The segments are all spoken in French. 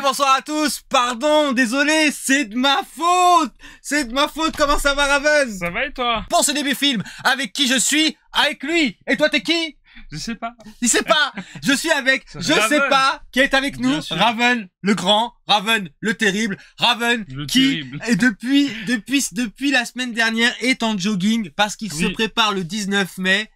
bonsoir à tous. Pardon, désolé, c'est de ma faute. C'est de ma faute. Comment ça va, Raven? Ça va et toi? Pour ce début film, avec qui je suis? Avec lui. Et toi, t'es qui? Je sais pas. Il sait pas. Je suis avec, je Raven. sais pas, qui est avec nous. Bien sûr. Raven, le grand, Raven, le terrible, Raven, Le qui, terrible. et depuis la semaine dernière, est en jogging parce qu'il se Oui. prépare le 19 mai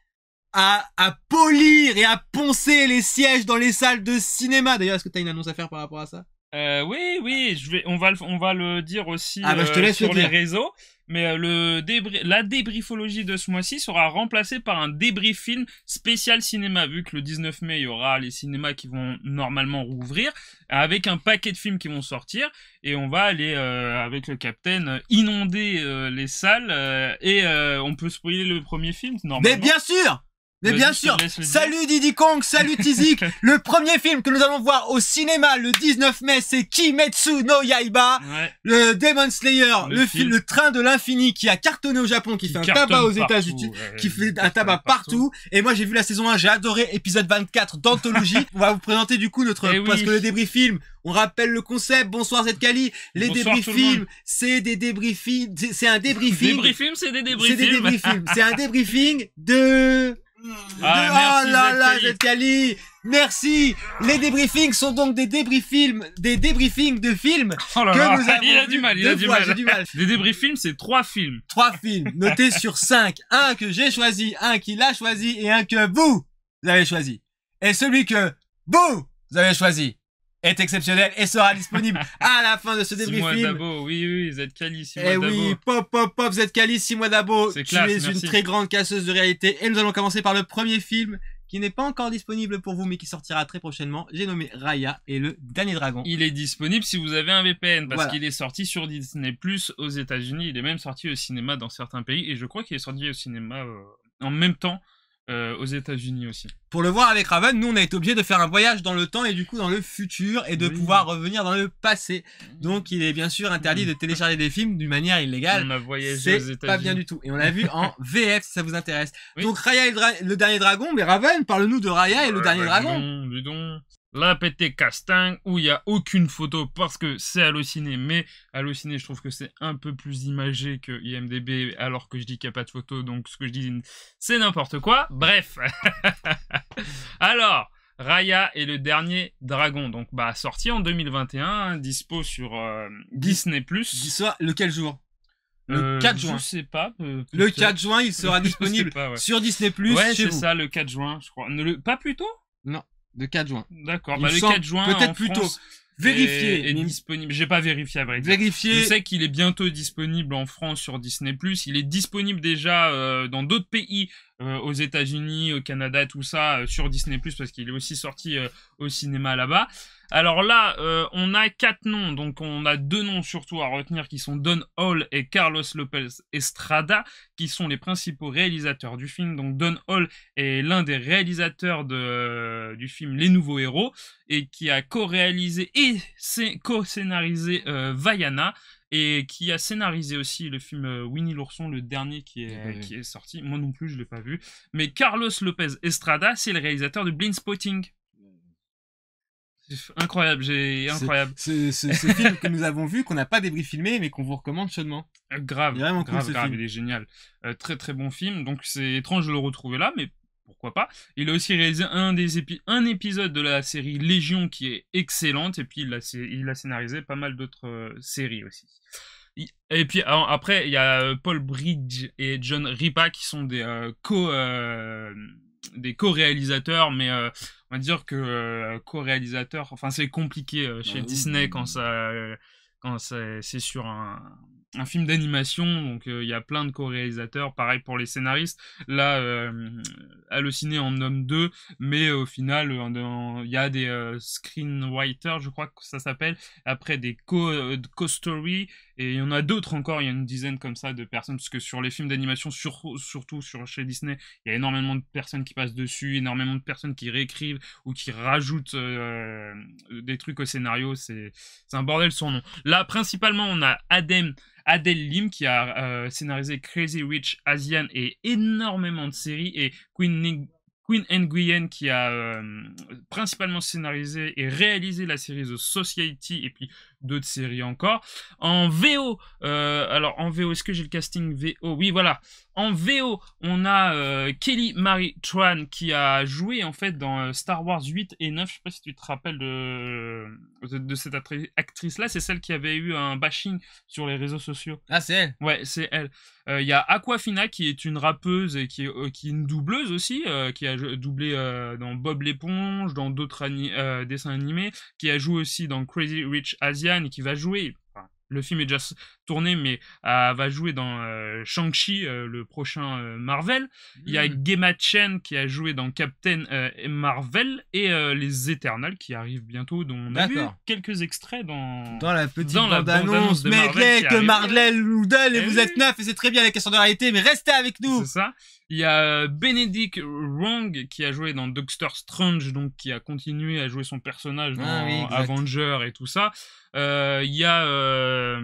à polir et à poncer les sièges dans les salles de cinéma. D'ailleurs, est-ce que t'as une annonce à faire par rapport à ça? Oui, on va le dire aussi Ah bah, je te laisse sur le les dire. réseaux. Mais la débriefologie de ce mois-ci sera remplacée par un débrief film spécial cinéma, vu que le 19 mai, il y aura les cinémas qui vont normalement rouvrir, avec un paquet de films qui vont sortir, et on va aller, avec le Captain, inonder les salles, et on peut spoiler le premier film, normalement. Mais bien sûr! Mais Vas-y, bien je te sûr! laisse le dire. Salut Diddy Kong, salut Tizik! Le premier film que nous allons voir au cinéma le 19 mai, c'est Kimetsu no Yaiba, Ouais. le Demon Slayer, Le film. le train de l'infini qui a cartonné au Japon, qui fait un cartonne tabac aux partout, États-Unis, ouais, qui fait un cartonne tabac partout. Et moi j'ai vu la saison 1, j'ai adoré épisode 24 d'Anthologie. On va vous présenter du coup notre, Eh oui. parce que le débrief film, on rappelle le concept. Bonsoir Zkali. Les Bonsoir débriefs tout le monde. films, c'est des débriefings, c'est un débriefing. Débriefing, c'est des C'est débriefings. des débriefings. C'est un débriefing de... Ah, oh merci, là là, Zkali. Zkali. Merci. Les débriefings sont donc des débriefings de films Oh là que là, nous avons il a vus du mal, il deux a du fois, mal. j'ai du mal. Les débriefs films, c'est 3 films. 3 films notés sur 5. Un que j'ai choisi, un qu'il a choisi et un que vous avez choisi. Et celui que vous avez choisi est exceptionnel et sera disponible à la fin de ce débrief Simon film. Dabo, oui, Zkali, Simon Eh Dabo. oui, pop, Zkali, 6 mois d'abo. C'est Tu classe, es une merci. très grande casseuse de réalité. Et nous allons commencer par le premier film qui n'est pas encore disponible pour vous, mais qui sortira très prochainement. J'ai nommé Raya et le Dernier Dragon. Il est disponible si vous avez un VPN, parce Voilà. qu'il est sorti sur Disney Plus aux États-Unis. Il est même sorti au cinéma dans certains pays, et je crois qu'il est sorti au cinéma en même temps aux États-Unis aussi. Pour le voir avec Raven, nous on a été obligé de faire un voyage dans le temps et du coup dans le futur et de Oui. pouvoir revenir dans le passé. Donc il est bien sûr interdit de télécharger des films d'une manière illégale. On a voyagé aux C'est États-Unis. pas bien du tout. Et on l'a vu en VF si ça vous intéresse. Oui. Donc Raya et le Dernier Dragon, mais Raven, parle-nous de Raya et le Dernier Dragon. Dis donc. La pété casting où il y a aucune photo parce que c'est Allociné, mais Allociné je trouve que c'est un peu plus imagé que IMDb alors que je dis qu'il n'y a pas de photo, donc ce que je dis c'est n'importe quoi. Bref. Alors, Raya et le Dernier Dragon, donc bah sorti en 2021, dispo sur Disney+. Soit lequel jour? Le 4 juin. Je sais pas. Le peut-être. 4 juin, il sera Je disponible sais pas, ouais. sur Disney+, Ouais, chez c'est vous. ça, le 4 juin, je crois. Pas plus tôt? Non, le 4 juin. D'accord, Il bah me le semble 4 juin peut-être en plus tôt. France Vérifiez. est mais disponible. J'ai pas vérifié à vrai dire. Je Vérifiez. sais qu'il est bientôt disponible en France sur Disney+. Il est disponible déjà dans d'autres pays, aux États-Unis, au Canada, tout ça, sur Disney+, parce qu'il est aussi sorti au cinéma là-bas. Alors là, on a 4 noms, donc on a 2 noms surtout à retenir qui sont Don Hall et Carlos Lopez Estrada, qui sont les principaux réalisateurs du film. Donc Don Hall est l'un des réalisateurs du film Les Nouveaux Héros, et qui a co-réalisé et co-scénarisé Vaiana, et qui a scénarisé aussi le film Winnie l'ourson, le dernier qui est sorti. Moi non plus, je l'ai pas vu. Mais Carlos Lopez Estrada, c'est le réalisateur de Blindspotting. Incroyable, incroyable. Ce film que nous avons vu, qu'on n'a pas débrief filmé, mais qu'on vous recommande chaudement. Grave, Il est vraiment cool, grave, ce grave, film. il est génial. Très très bon film, donc c'est étrange de le retrouver là, mais pourquoi pas. Il a aussi réalisé un épisode de la série Légion qui est excellente, et puis il a scénarisé pas mal d'autres séries aussi. Et puis après, il y a Paul Bridge et John Ripa qui sont des co-réalisateurs, mais on va dire que co-réalisateurs, enfin c'est compliqué chez Disney quand c'est sur un film d'animation, donc il y a plein de co-réalisateurs, pareil pour les scénaristes. Là, Allociné en nomme 2, mais au final, il y a des screenwriters, je crois que ça s'appelle, après des co-story, et il y en a d'autres encore, il y a une dizaine comme ça de personnes, parce que sur les films d'animation, surtout chez Disney, il y a énormément de personnes qui passent dessus, énormément de personnes qui réécrivent ou qui rajoutent des trucs au scénario, c'est un bordel son nom. Là, principalement, on a Adèle Lim qui a scénarisé Crazy Rich Asian et énormément de séries, et Quinn Nguyen qui a principalement scénarisé et réalisé la série The Society et puis d'autres séries encore. En VO, alors en VO, est-ce que j'ai le casting VO? Oui, voilà. En VO, on a Kelly Marie Tran qui a joué en fait dans Star Wars 8 et 9. Je sais pas si tu te rappelles de cette actrice-là. C'est celle qui avait eu un bashing sur les réseaux sociaux. Ah, c'est elle? Ouais, c'est elle. Il y a Aquafina qui est une rappeuse et qui est une doubleuse aussi, qui a doublé dans Bob l'éponge, dans d'autres dessins animés, qui a joué aussi dans Crazy Rich Asian et qui va jouer... Le film est déjà tourné, mais va jouer dans Shang-Chi, le prochain Marvel. Il y a Gemma Chen qui a joué dans Captain Marvel et les Éternels qui arrivent bientôt, dont on a vu quelques extraits dans la petite bande-annonce. Mais que Marvel nous donne et vous êtes neuf et c'est très bien les questions de réalité, mais restez avec nous. C'est ça. Il y a Benedict Wong qui a joué dans Doctor Strange, donc qui a continué à jouer son personnage dans Avengers et tout ça. Il y a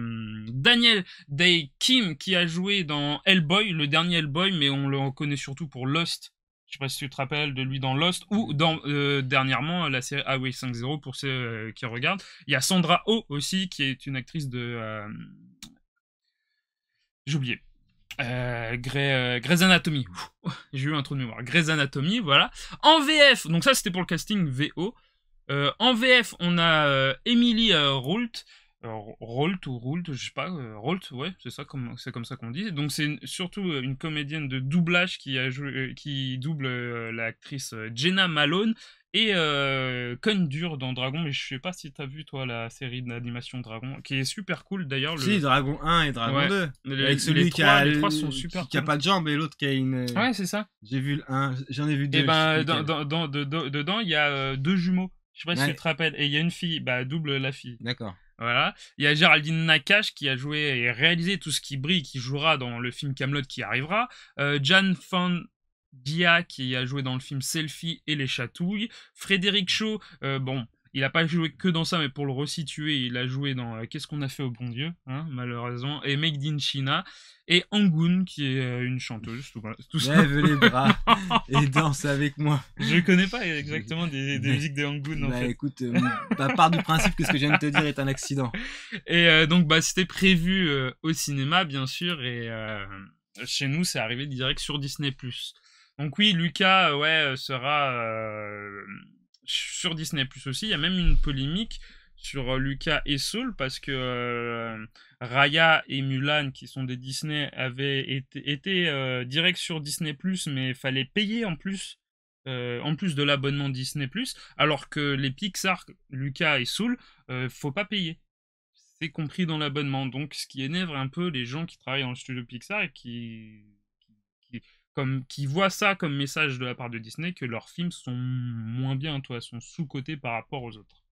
Daniel Day Kim qui a joué dans Hellboy, le dernier Hellboy, mais on le reconnaît surtout pour Lost. Je sais pas si tu te rappelles de lui dans Lost ou dans dernièrement la série Highway 5.0 pour ceux qui regardent. Il y a Sandra Oh aussi qui est une actrice de... J'ai oublié. Grey's Anatomy. J'ai eu un trou de mémoire. Grey's Anatomy, voilà. En VF, donc ça c'était pour le casting VO. En VF, on a Emily Roult. Roult, je sais pas, Roult, ouais, c'est comme ça qu'on dit. Donc c'est surtout une comédienne de doublage qui double l'actrice Jenna Malone et Condur dans Dragon, mais je sais pas si t'as vu toi la série d'animation Dragon, qui est super cool d'ailleurs. Si, Dragon 1 et Dragon 2. Avec celui les trois sont super qui a pas de jambes et l'autre qui a une... Ouais, c'est ça. J'ai vu le 1, j'en ai vu 2. Et ben, dedans, il y a deux jumeaux. Je sais pas si tu te rappelles. Et il y a une fille, double la fille. D'accord. Voilà. Il y a Géraldine Nakache qui a joué et réalisé Tout ce qui brille, qui jouera dans le film Kaamelott qui arrivera. Jan Dia qui a joué dans le film Selfie et les chatouilles. Frédéric Shaw, il n'a pas joué que dans ça, mais pour le resituer, il a joué dans Qu'est-ce qu'on a fait au bon Dieu, hein, malheureusement, et Made in China, et Angoon, qui est une chanteuse. Tout ça. Lève les bras et danse avec moi. Je connais pas exactement des musiques de Angoon, en fait. Écoute, part du principe que ce que je viens de te dire est un accident. Et donc, c'était prévu au cinéma, bien sûr, et chez nous, c'est arrivé direct sur Disney+. Donc oui, Lucas, sera... sur Disney Plus aussi. Il y a même une polémique sur Lucas et Soul parce que Raya et Mulan, qui sont des Disney, avaient été direct sur Disney Plus, mais fallait payer en plus de l'abonnement Disney Plus, alors que les Pixar, Lucas et Soul, faut pas payer. C'est compris dans l'abonnement. Donc ce qui énerve un peu les gens qui travaillent dans le studio Pixar et qui voient ça comme message de la part de Disney, que leurs films sont moins bien, sont sous-cotés par rapport aux autres.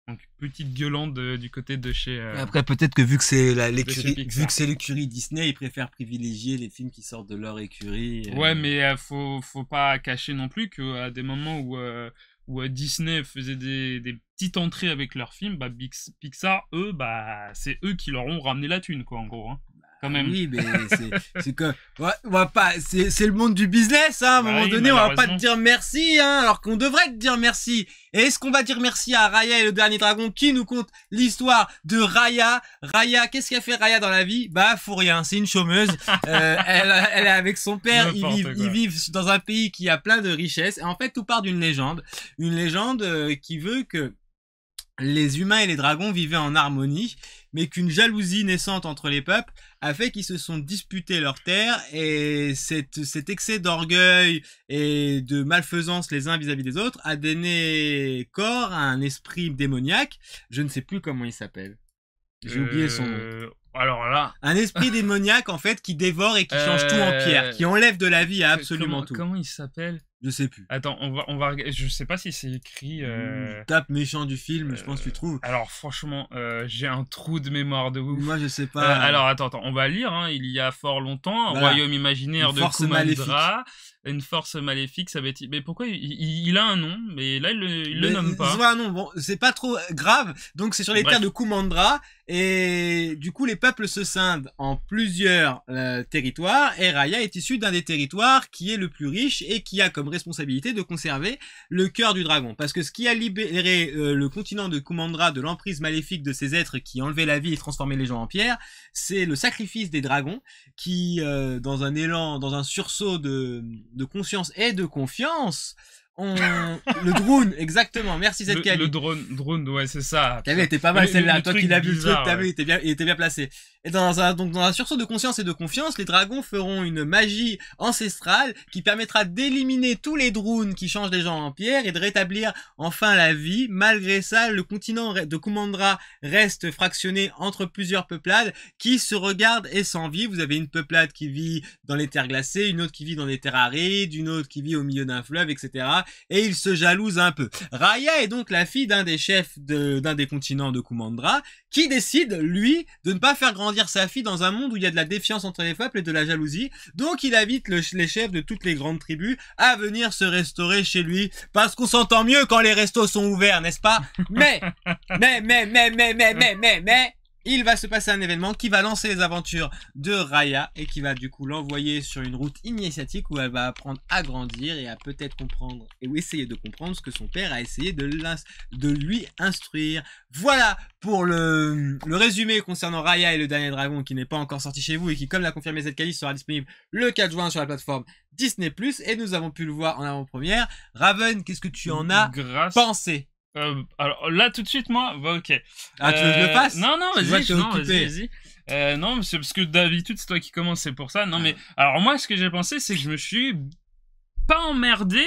Donc, petite gueulante du côté de chez... Après, peut-être que vu que c'est l'écurie Disney, ils préfèrent privilégier les films qui sortent de leur écurie. Ouais, mais faut pas cacher non plus qu'à des moments où Disney faisait des petites entrées avec leurs films, Pixar, eux, c'est eux qui leur ont ramené la thune, quoi, en gros, hein. Quand même. Oui, mais c'est que on va pas, c'est le monde du business, hein. À un moment donné, on va pas te dire merci, hein, alors qu'on devrait te dire merci. Et est-ce qu'on va dire merci à Raya et le dernier dragon qui nous conte l'histoire de Raya? Raya, qu'est-ce qu'a fait Raya dans la vie? Faut rien, c'est une chômeuse. Elle est avec son père, ils vivent dans un pays qui a plein de richesses. Et en fait, tout part d'une légende. Une légende qui veut que les humains et les dragons vivaient en harmonie, mais qu'une jalousie naissante entre les peuples a fait qu'ils se sont disputés leurs terres, et cet excès d'orgueil et de malfaisance les uns vis-à-vis des autres a donné corps à un esprit démoniaque. Je ne sais plus comment il s'appelle. J'ai oublié son nom. Alors là... Un esprit démoniaque, en fait, qui dévore et qui change tout en pierre, qui enlève de la vie à absolument tout. Comment il s'appelle? Je sais plus. Attends, on va je sais pas si c'est écrit... Tape méchant du film, je pense que tu trouves. Alors franchement, j'ai un trou de mémoire de ouf. Moi je sais pas. Alors attends, on va lire, hein. Il y a fort longtemps, un royaume imaginaire de Kumandra, une force maléfique, ça va être... Mais pourquoi il a un nom, mais là il le nomme pas. Il a un nom, bon, c'est pas trop grave. Donc c'est sur les terres de Kumandra, Et du coup, les peuples se scindent en plusieurs territoires, et Raya est issu d'un des territoires qui est le plus riche et qui a comme responsabilité de conserver le cœur du dragon. Parce que ce qui a libéré le continent de Kumandra de l'emprise maléfique de ces êtres qui enlevaient la vie et transformaient les gens en pierre, c'est le sacrifice des dragons qui, dans un élan, dans un sursaut de conscience et de confiance, le drone, exactement. Merci Zedkali. Le drone, ouais, c'est ça. T'as vu, elle était pas mal celle-là. Toi qui l'as vu le truc, t'as ouais. vu, il était bien placé. Et dans un sursaut de conscience et de confiance, les dragons feront une magie ancestrale qui permettra d'éliminer tous les drones qui changent les gens en pierre et de rétablir enfin la vie. Malgré ça, le continent de Kumandra reste fractionné entre plusieurs peuplades qui se regardent et s'envient. Vous avez une peuplade qui vit dans les terres glacées, une autre qui vit dans les terres arides, une autre qui vit au milieu d'un fleuve, etc. Et ils se jalousent un peu. Raya est donc la fille d'un des chefs d'un des continents de Kumandra qui décide, lui, de ne pas faire grandir sa fille dans un monde où il y a de la défiance entre les peuples et de la jalousie. Donc il invite les chefs de toutes les grandes tribus à venir se restaurer chez lui, parce qu'on s'entend mieux quand les restos sont ouverts, n'est-ce pas? Mais, il va se passer un événement qui va lancer les aventures de Raya et qui va du coup l'envoyer sur une route initiatique où elle va apprendre à grandir et à peut-être comprendre et essayer de comprendre ce que son père a essayé de lui instruire. Voilà pour le résumé concernant Raya et le dernier dragon qui n'est pas encore sorti chez vous et qui, comme l'a confirmé Zedkali, sera disponible le 4 juin sur la plateforme Disney+, et nous avons pu le voir en avant-première. Raven, qu'est-ce que tu en as pensé? Alors là tout de suite moi ok. Ah tu veux que je le fasse? Non vas-y. Non c'est parce que d'habitude c'est toi qui commence, c'est pour ça. Non mais alors moi ce que j'ai pensé c'est que je me suis pas emmerdé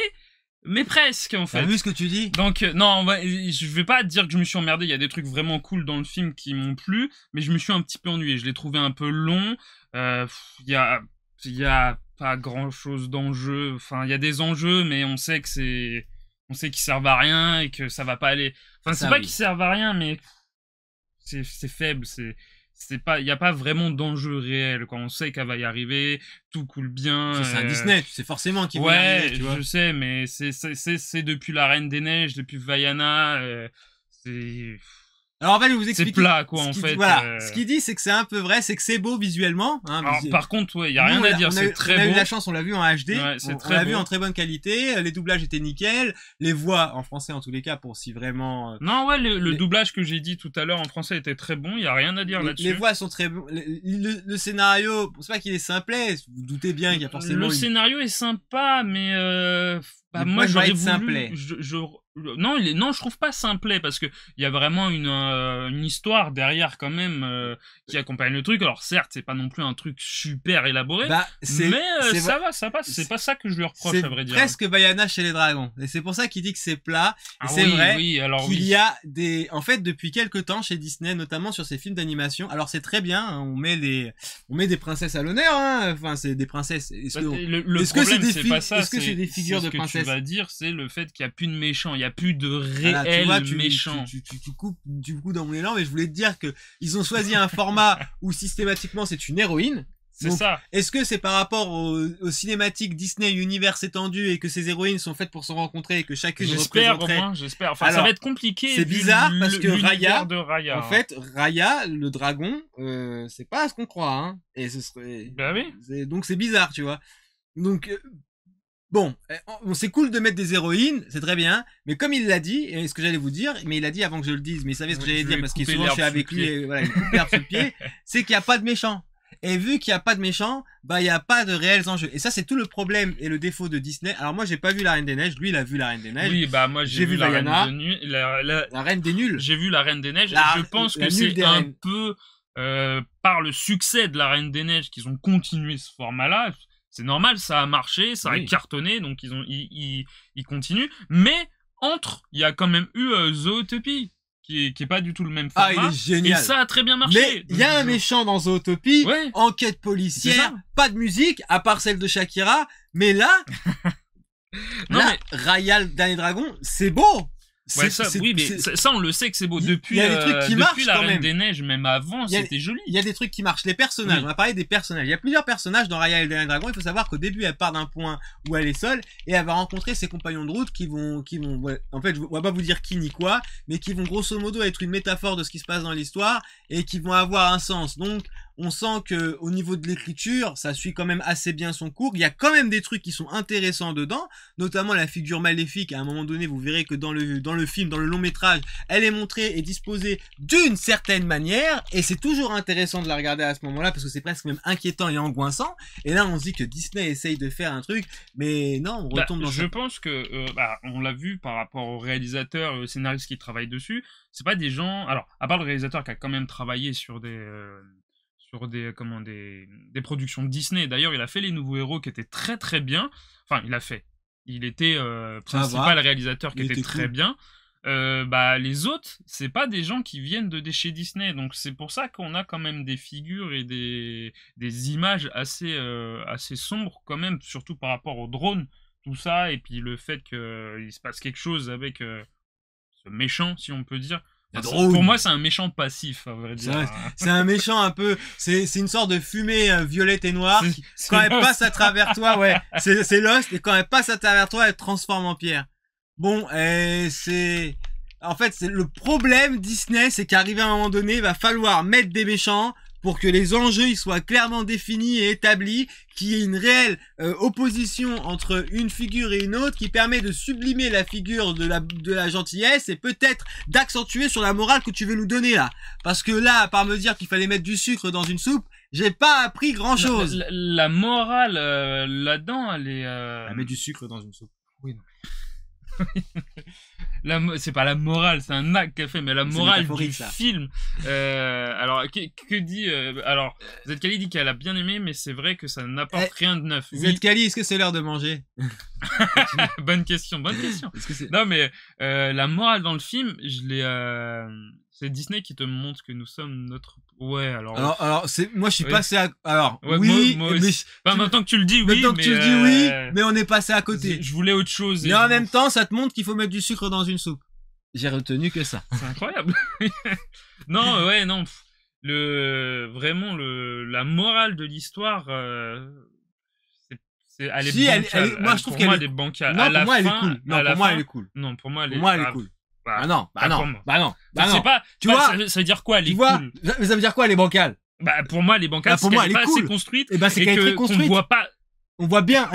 mais presque en fait. T'as vu ce que tu dis? Donc non je vais pas dire que je me suis emmerdé, il y a des trucs vraiment cool dans le film qui m'ont plu, mais je me suis un petit peu ennuyé, je l'ai trouvé un peu long. Il y a pas grand chose d'enjeu, enfin il y a des enjeux mais on sait qu'ils servent à rien et que ça va pas aller. Enfin, c'est pas qu'ils servent à rien, mais c'est faible. C'est pas, il y a pas vraiment d'enjeu réel. Quand on sait qu'elle va y arriver, tout coule bien. C'est un Disney, tu sais forcément qu'il va y arriver, tu vois. Je sais, mais c'est depuis la Reine des Neiges, depuis Vaiana, c'est. Alors en fait, je vais vous expliquer. C'est plat, quoi, en fait. Voilà. Ce qu'il dit, c'est que c'est un peu vrai, c'est que c'est beau visuellement. Hein, alors, par contre, ouais, y a rien à dire, c'est très beau. On a eu la chance, on l'a vu en HD. Ouais, on l'a vu en très bonne qualité. Les doublages étaient nickel. Les voix, en français en tous les cas, pour si vraiment... Non, ouais, le doublage que j'ai dit tout à l'heure en français était très bon. Y a rien à dire là-dessus. Les voix sont très bons. Le scénario, c'est pas qu'il est simplet. Vous doutez bien qu'il y a forcément... Le scénario est sympa, mais... moi, j'aurais voulu... simplet. Non, je trouve pas simplet parce que il y a vraiment une histoire derrière quand même qui accompagne le truc. Alors certes, c'est pas non plus un truc super élaboré, mais ça va, ça passe. C'est pas ça que je lui reproche, à vrai dire. C'est presque Vaiana chez les dragons, et c'est pour ça qu'il dit que c'est plat. Et c'est vrai qu'il y a des, en fait, depuis quelques temps chez Disney, notamment sur ces films d'animation. Alors c'est très bien, hein, on met des princesses à l'honneur, hein. Enfin c'est des princesses. Le problème c'est pas ça. Est-ce que c'est des figures de princesses? Ce que tu vas dire, c'est le fait qu'il y a plus de méchants. Il y a plus de réels méchants. Tu coupes dans mon élan, mais je voulais te dire que ils ont choisi un format où systématiquement c'est une héroïne. C'est ça. Est-ce que c'est par rapport aux cinématiques Disney univers étendu et que ces héroïnes sont faites pour se rencontrer et que chacune représenterait... J'espère. Enfin, alors, ça va être compliqué. C'est bizarre parce que Raya, en fait, Raya, le dragon, c'est pas ce qu'on croit, hein. Et ce serait... Bah oui. Donc c'est bizarre, tu vois. Donc... Bon, c'est cool de mettre des héroïnes, c'est très bien, mais comme il l'a dit, et ce que j'allais vous dire, mais il l'a dit avant que je le dise, mais il savait ce que j'allais dire parce qu'il souvent je suis avec lui et voilà, il coupe l'herbe sur le pied, c'est qu'il n'y a pas de méchants. Et vu qu'il n'y a pas de méchants, bah il n'y a pas de réels enjeux. Et ça c'est tout le problème et le défaut de Disney. Alors moi j'ai pas vu la Reine des Neiges, lui il a vu la Reine des Neiges. Oui, bah moi j'ai vu la Reine des Nuls. J'ai vu la Reine des Neiges, je pense que c'est un peu par le succès de la Reine des Neiges qu'ils ont continué ce format-là. C'est normal, ça a marché, ça a cartonné, donc ils continuent. Mais il y a quand même eu Zootopie, qui est pas du tout le même format. Ah, il est génial. Et ça a très bien marché. Mais il y a un méchant dans Zootopie, enquête policière, pas de musique, à part celle de Shakira. Mais là, Raya, le dernier dragon, c'est beau. Ouais, ça, oui, mais ça, on le sait que c'est beau. Depuis, il y a des trucs qui marchent depuis la quand Reine même. des Neiges, même avant, c'était joli. Il y a des trucs qui marchent. Les personnages, Oui. on va parler des personnages. Il y a plusieurs personnages dans Raya et le Dernier Dragon. Il faut savoir qu'au début, elle part d'un point où elle est seule et elle va rencontrer ses compagnons de route qui vont, ouais, en fait, on va pas vous dire qui ni quoi, mais qui vont grosso modo être une métaphore de ce qui se passe dans l'histoire et qui vont avoir un sens. Donc, on sent que au niveau de l'écriture, ça suit quand même assez bien son cours. Il y a quand même des trucs qui sont intéressants dedans, notamment la figure maléfique. À un moment donné, vous verrez que dans le film, dans le long métrage, elle est montrée et disposée d'une certaine manière, et c'est toujours intéressant de la regarder à ce moment-là parce que c'est presque même inquiétant et angoissant. Et là, on se dit que Disney essaye de faire un truc, mais non, on retombe dans. Je pense que on l'a vu par rapport au réalisateur, au scénariste qui travaille dessus. C'est pas des gens. Alors, à part le réalisateur qui a quand même travaillé sur des productions de Disney. D'ailleurs, il a fait Les Nouveaux Héros qui étaient très très bien. Enfin, il était principal réalisateur qui était très bien. Les autres, c'est pas des gens qui viennent de chez Disney. Donc c'est pour ça qu'on a quand même des figures et des images assez sombres quand même, surtout par rapport aux drones, tout ça. Et puis le fait qu'il se passe quelque chose avec ce méchant, si on peut dire. Pour moi, c'est un méchant passif, à vrai dire. C'est un méchant un peu. C'est une sorte de fumée violette et noire. Quand elle passe à travers toi, ouais, c'est Lost. Et quand elle passe à travers toi, elle te transforme en pierre. Bon, c'est. En fait, c'est le problème Disney, c'est qu'arrivé à un moment donné, il va falloir mettre des méchants pour que les enjeux ils soient clairement définis et établis, qu'il y ait une réelle opposition entre une figure et une autre qui permet de sublimer la figure de la gentillesse et peut-être d'accentuer sur la morale que tu veux nous donner là. Parce que là, à part me dire qu'il fallait mettre du sucre dans une soupe, j'ai pas appris grand chose. La morale là-dedans, elle est... Elle met du sucre dans une soupe. Oui, non. C'est pas la morale, c'est un acte qu'elle fait, mais la morale du film. Alors, que dit alors, Zkali dit qu'elle a bien aimé, mais c'est vrai que ça n'apporte rien de neuf. Zkali, est-ce que c'est l'heure de manger? Bonne question. Non, mais la morale dans le film, c'est Disney qui te montre que nous sommes notre. Ouais, alors moi je suis passé à. Alors, ouais, oui, mais maintenant que tu le dis, oui. Maintenant que tu le dis, oui, mais on est passé à côté. Je voulais autre chose. Mais en même temps, ça te montre qu'il faut mettre du sucre dans une soupe. J'ai retenu que ça. C'est incroyable. Non, ouais, non. Vraiment, la morale de l'histoire, elle est bancale. Moi, je trouve qu'elle est bancale. Non, pour moi, elle est cool. Non, pour moi, elle est cool. Non, pour moi, elle est cool. Bah non. Je sais pas. Tu vois, ça veut dire quoi, elle est cool? Ça veut dire quoi, elle est bancale? Bah, pour moi, elle est bancale. Pour moi, elle est pas assez construite. Et c'est qu'elle est très construite. Qu'on voit pas. On voit bien.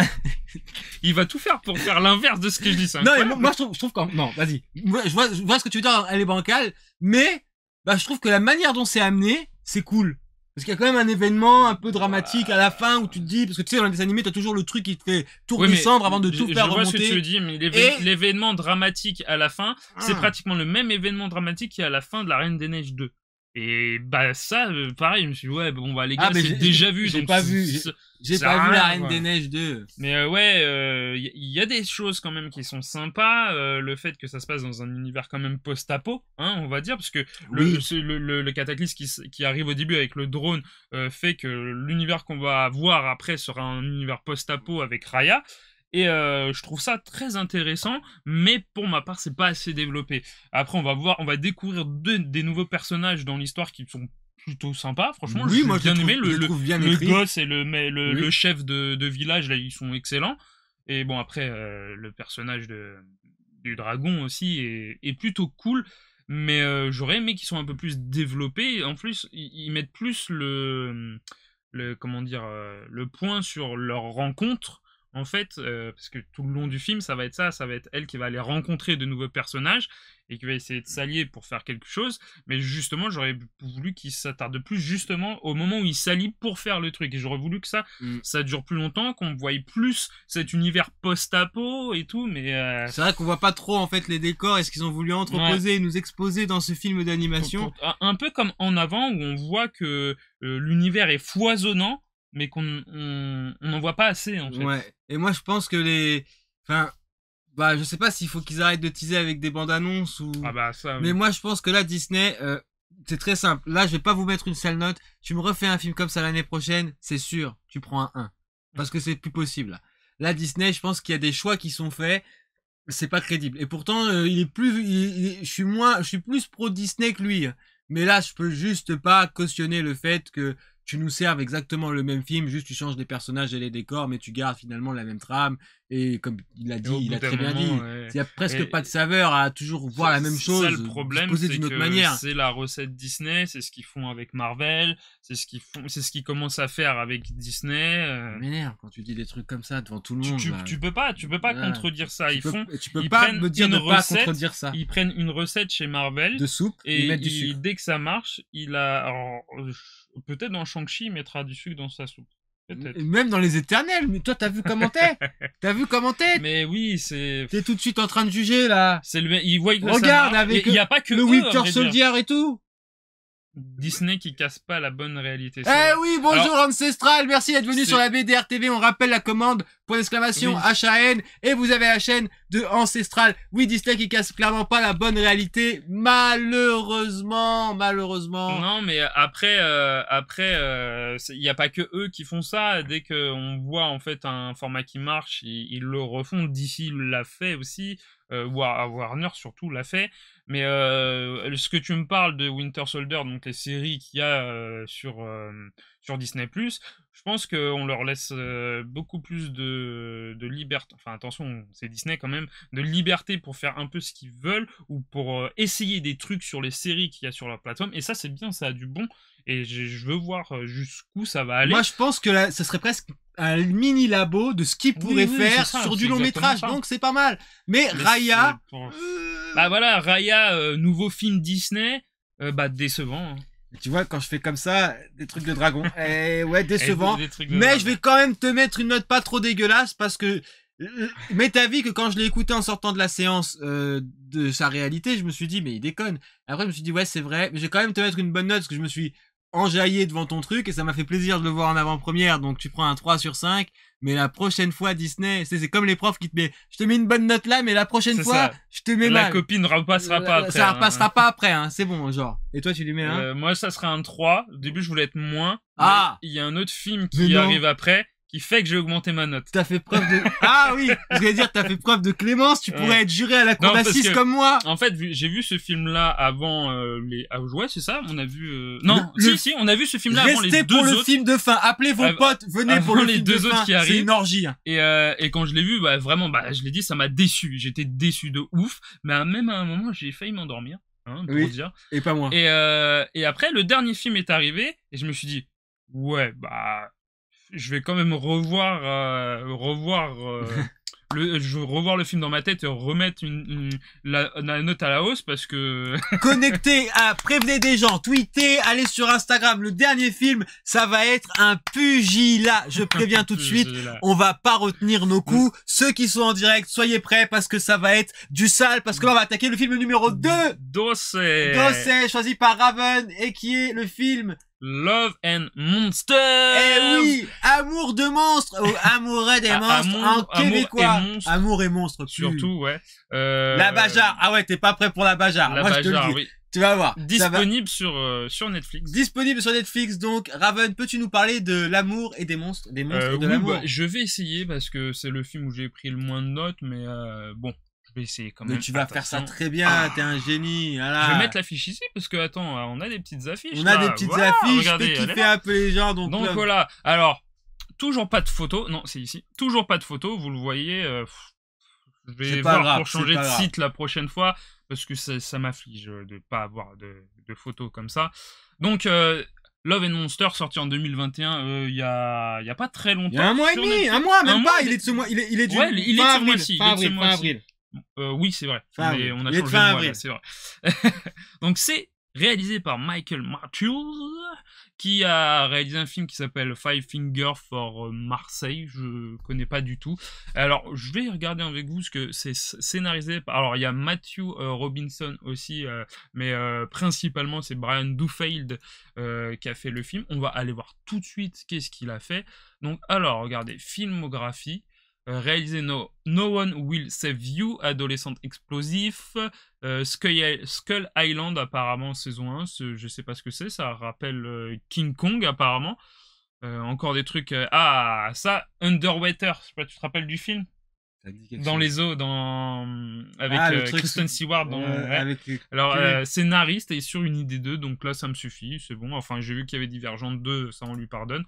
Il va tout faire pour faire l'inverse de ce que je dis. Non, mais moi, je trouve quand, non, vas-y. Je vois ce que tu veux dire, elle est bancale, mais, je trouve que la manière dont c'est amené, c'est cool. Parce qu'il y a quand même un événement un peu dramatique à la fin où tu te dis, parce que tu sais, dans les animés, t'as toujours le truc qui te fait tout redescendre avant de tout faire remonter. Je vois ce que tu veux dire, mais l'événement dramatique à la fin, c'est pratiquement le même événement dramatique qu'il y a à la fin de La Reine des Neiges 2. Et ça, pareil, je me suis dit, ouais, bon, les gars, c'est déjà vu. J'ai pas vu La Reine des Neiges 2. Mais il y a des choses quand même qui sont sympas. Le fait que ça se passe dans un univers quand même post-apo, hein, on va dire, parce que le cataclysme qui arrive au début avec le drone fait que l'univers qu'on va voir après sera un univers post-apo avec Raya. Et je trouve ça très intéressant, mais pour ma part, c'est pas assez développé. Après, on va découvrir des nouveaux personnages dans l'histoire qui sont plutôt sympas. Franchement, j'ai bien aimé. Le gosse et le chef de village, là, ils sont excellents. Et bon, après, le personnage du dragon aussi est plutôt cool. Mais j'aurais aimé qu'ils soient un peu plus développés. En plus, ils mettent plus le point sur leur rencontre. En fait, parce que tout le long du film, ça va être elle qui va aller rencontrer de nouveaux personnages et qui va essayer de s'allier pour faire quelque chose. Mais justement, j'aurais voulu qu'il s'attarde plus justement au moment où il s'allie pour faire le truc. Et j'aurais voulu que ça dure plus longtemps, qu'on voie plus cet univers post-apo et tout. Mais c'est vrai qu'on voit pas trop en fait les décors et ce qu'ils ont voulu entreposer et nous exposer dans ce film d'animation. Un peu comme En Avant, où on voit que l'univers est foisonnant, mais qu'on n'en voit pas assez en fait. Ouais. Et moi je pense que je sais pas s'il faut qu'ils arrêtent de teaser avec des bandes annonces ou. Mais moi je pense que là Disney, c'est très simple. Là je vais pas vous mettre une sale note. Tu me refais un film comme ça l'année prochaine, c'est sûr, tu prends un 1. Parce que c'est plus possible. Là Disney, je pense qu'il y a des choix qui sont faits. C'est pas crédible. Et pourtant, je suis plus pro Disney que lui. Mais là, je peux juste pas cautionner le fait que tu nous serves exactement le même film, juste tu changes les personnages et les décors, mais tu gardes finalement la même trame. Et comme il a dit, il a très bien dit, il y a presque pas de saveur à toujours voir la même chose, ça, le problème, disposée d'une autre manière. C'est la recette Disney, c'est ce qu'ils font avec Marvel, c'est ce qu'ils commencent à faire avec Disney. Ça m'énerve quand tu dis des trucs comme ça devant tout le monde. Tu peux pas contredire ça. Tu peux pas me dire de pas contredire ça. Ils prennent une recette chez Marvel de soupe et ils mettent du sucre. Dès que ça marche, peut-être dans Shang-Chi, il mettra du sucre dans sa soupe. Même dans les Éternels, mais toi t'as vu comment t'es? T'as vu comment t'es? Mais oui, c'est. T'es tout de suite en train de juger là. C'est le. Il voit que regarde avec il y a pas que le Winter Soldier et tout. Disney qui casse pas la bonne réalité. Eh oui, bonjour Ancestral, merci d'être venu sur la BDR TV. On rappelle la commande, point d'exclamation, oui. HAN, et vous avez la chaîne de Ancestral. Oui, Disney qui casse clairement pas la bonne réalité, malheureusement. Non, mais après, il y a pas que eux qui font ça. Dès qu'on voit en fait un format qui marche, ils le refont. DC l'a fait aussi. Warner surtout l'a fait, mais ce que tu me parles de Winter Soldier, donc les séries qu'il y a sur Disney+, je pense qu'on leur laisse beaucoup plus de liberté, enfin attention, c'est Disney quand même, de liberté pour faire un peu ce qu'ils veulent, ou pour essayer des trucs sur les séries qu'il y a sur leur plateforme, et ça c'est bien, ça a du bon, et je veux voir jusqu'où ça va aller. Moi je pense que là, ça serait presque un mini labo de ce qu'ils pourraient faire sur du long métrage, donc c'est pas mal. Mais Raya... Bah voilà, Raya, nouveau film Disney, décevant. Hein. Tu vois, quand je fais comme ça, des trucs de dragon, ouais, décevant. Mais je vais quand même te mettre une note pas trop dégueulasse, parce que... Mais t'as vu que quand je l'ai écouté en sortant de la séance de sa réalité, je me suis dit, mais il déconne. Après, je me suis dit, ouais, c'est vrai, mais je vais quand même te mettre une bonne note, parce que je me suis enjaillé devant ton truc, et ça m'a fait plaisir de le voir en avant-première, donc tu prends un 3 sur 5, mais la prochaine fois, Disney, c'est comme les profs qui te mettent, je te mets une bonne note là, mais la prochaine fois, je te mets mal. La copine ne repassera pas après. Ça repassera pas après, hein, c'est bon, genre. Et toi, tu lui mets un? Moi, ça serait un 3. Au début, je voulais être moins. Ah! Il y a un autre film qui arrive après, qui fait que j'ai augmenté ma note. T'as fait preuve de... Ah oui, je voulais dire, t'as fait preuve de clémence, tu pourrais être juré à la cour d'assises comme moi. En fait, j'ai vu ce film-là avant les... Ah ouais, c'est ça, on a vu... Non, si, on a vu ce film-là avant les deux autres. Restez pour le film de fin, appelez vos potes, venez pour le film de fin. Les deux autres qui arrivent. C'est une orgie. Et quand je l'ai vu, vraiment, je l'ai dit, ça m'a déçu. J'étais déçu de ouf, mais même à un moment, j'ai failli m'endormir, hein, pour dire. Et pas moi. Et après, le dernier film est arrivé, et je me suis dit, ouais, je vais quand même revoir le film dans ma tête et remettre la note à la hausse, parce que... Connectez, prévenez des gens, tweetez, allez sur Instagram. Le dernier film, ça va être un pugilat. Je préviens tout de suite, on va pas retenir nos coups. Ceux qui sont en direct, soyez prêts, parce que ça va être du sale, parce que là, on va attaquer le film numéro 2. Dossé, choisi par Raven, et qui est le film... Love and Monsters. Eh oui, amour de monstres, amoureux des monstres en québécois. Amour et monstres, surtout, ouais. La Bajar. Ah ouais, t'es pas prêt pour la Bajar. La Bajar, oui. Tu vas voir. Disponible sur Netflix. Disponible sur Netflix, donc. Raven, peux-tu nous parler de l'amour et des monstres, et de l'amour? Je vais essayer, parce que c'est le film où j'ai pris le moins de notes, mais bon. Je vais essayer quand même. Mais tu vas faire ça très bien, t'es un génie. Voilà. Je vais mettre l'affiche ici, parce que attends, on a des petites affiches. On a des petites affiches, regardez, fais kiffer un peu les gens. Donc voilà. Alors, toujours pas de photos. Non, c'est ici. Toujours pas de photos, vous le voyez. Je vais voir pour changer de site la prochaine fois, parce que ça m'afflige de pas avoir de photos comme ça. Donc, Love and Monsters, sorti en 2021, il y a pas très longtemps. Il y a un mois et demi, un mois, même pas. Il est de ce mois, il est du ouais, il est de ce mois-ci. Fin avril. Oui, c'est vrai. Mais on a changé de mois, là, c'est vrai. Donc, c'est réalisé par Michael Matthews, qui a réalisé un film qui s'appelle Five Finger for Marseille. Je connais pas du tout. Alors, je vais regarder avec vous, ce que c'est scénarisé par... Alors, il y a Matthew Robinson aussi, mais principalement, c'est Brian Duffield qui a fait le film. On va aller voir tout de suite qu'est-ce qu'il a fait. Donc, alors, regardez, filmographie. Réalisé No One Will Save You, adolescente explosif, Skull Island apparemment saison 1, je sais pas ce que c'est, ça rappelle King Kong apparemment, encore des trucs, ça, Underwater, je sais pas, tu te rappelles du film? Ça dit quelque Dans chose. les eaux, avec le truc Kristen Stewart. Ouais. avec Alors, scénariste et sur une idée 2, donc là, ça me suffit, c'est bon. Enfin, j'ai vu qu'il y avait Divergente 2, ça, on lui pardonne.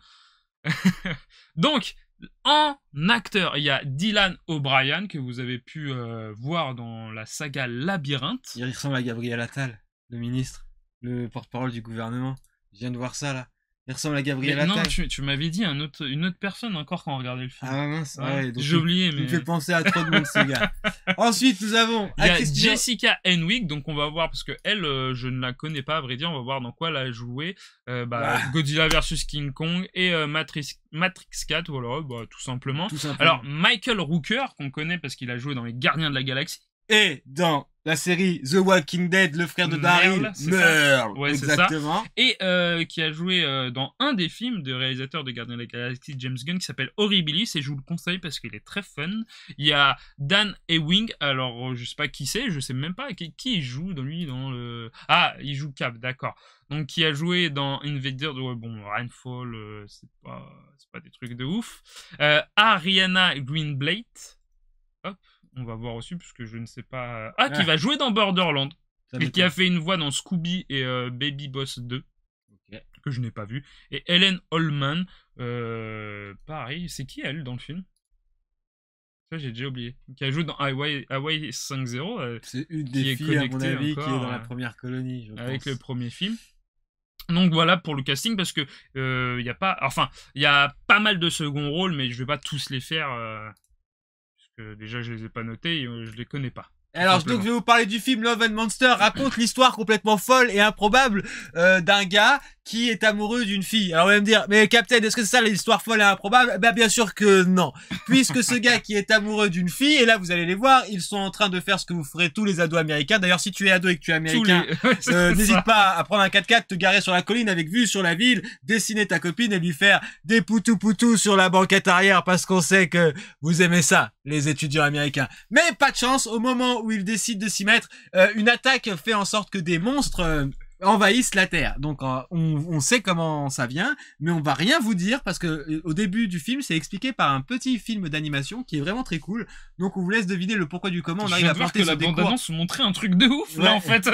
Donc, en acteur, il y a Dylan O'Brien, que vous avez pu voir dans la saga Labyrinthe. Il ressemble à Gabriel Attal, le ministre, le porte-parole du gouvernement. Je viens de voir ça, là. Il ressemble à Gabriel Attal. Non, tu m'avais dit une autre personne encore quand on regardait le film. Ah mince, ouais. J'ai oublié, mais... Il me fait penser à trop de monde, ce gars. Ensuite, nous avons... Il y a Jessica Henwick, donc on va voir, parce que elle, je ne la connais pas, à vrai dire, on va voir dans quoi elle a joué. Godzilla vs King Kong et Matrix 4, voilà, tout simplement. Alors, Michael Rooker, qu'on connaît parce qu'il a joué dans Les Gardiens de la Galaxie. Et dans la série The Walking Dead, le frère de Daryl, Merle, ouais, exactement. Et qui a joué dans un des films de réalisateur de Gardiens de la Galaxie, James Gunn, qui s'appelle Horribilis, et je vous le conseille parce qu'il est très fun. Il y a Dan Ewing, alors je sais pas qui c'est, je sais même pas qui il joue dans le... Ah, il joue Cap, d'accord. Donc qui a joué dans Invader, Rainfall, c'est pas des trucs de ouf. Ariana Greenblatt, hop. On va voir aussi, parce que je ne sais pas... qui va jouer dans Borderland. Et qui a fait une voix dans Scooby et Baby Boss 2. Okay. Que je n'ai pas vu. Et Ellen Holman. Pareil, c'est qui elle dans le film? Ça, j'ai déjà oublié. Qui a joué dans Hawaii 5-0. C'est une des filles, à mon avis, qui est dans la première colonie, je pense. Avec le premier film. Donc voilà pour le casting, parce que il y a pas mal de second rôles, mais je vais pas tous les faire... déjà je les ai pas notés et je les connais pas. Alors donc je vais vous parler du film Love and Monster, raconte l'histoire complètement folle et improbable d'un gars qui est amoureux d'une fille. Alors vous allez me dire, mais Captain, est-ce que c'est ça l'histoire folle et improbable? Ben bien sûr que non. Puisque ce gars qui est amoureux d'une fille, et là vous allez les voir, ils sont en train de faire ce que vous ferez tous les ados américains. D'ailleurs si tu es ado et que tu es américain, n'hésite pas à prendre un 4x4, te garer sur la colline avec vue sur la ville, dessiner ta copine et lui faire des poutou-poutou sur la banquette arrière parce qu'on sait que vous aimez ça, les étudiants américains. Mais pas de chance, au moment où ils décident de s'y mettre, une attaque fait en sorte que des monstres envahissent la Terre. Donc on sait comment ça vient, mais on va rien vous dire parce que au début du film, c'est expliqué par un petit film d'animation qui est vraiment très cool. Donc on vous laisse deviner le pourquoi du comment. On arrive à planter ce décor. La bande-annonce montrait un truc de ouf là en fait.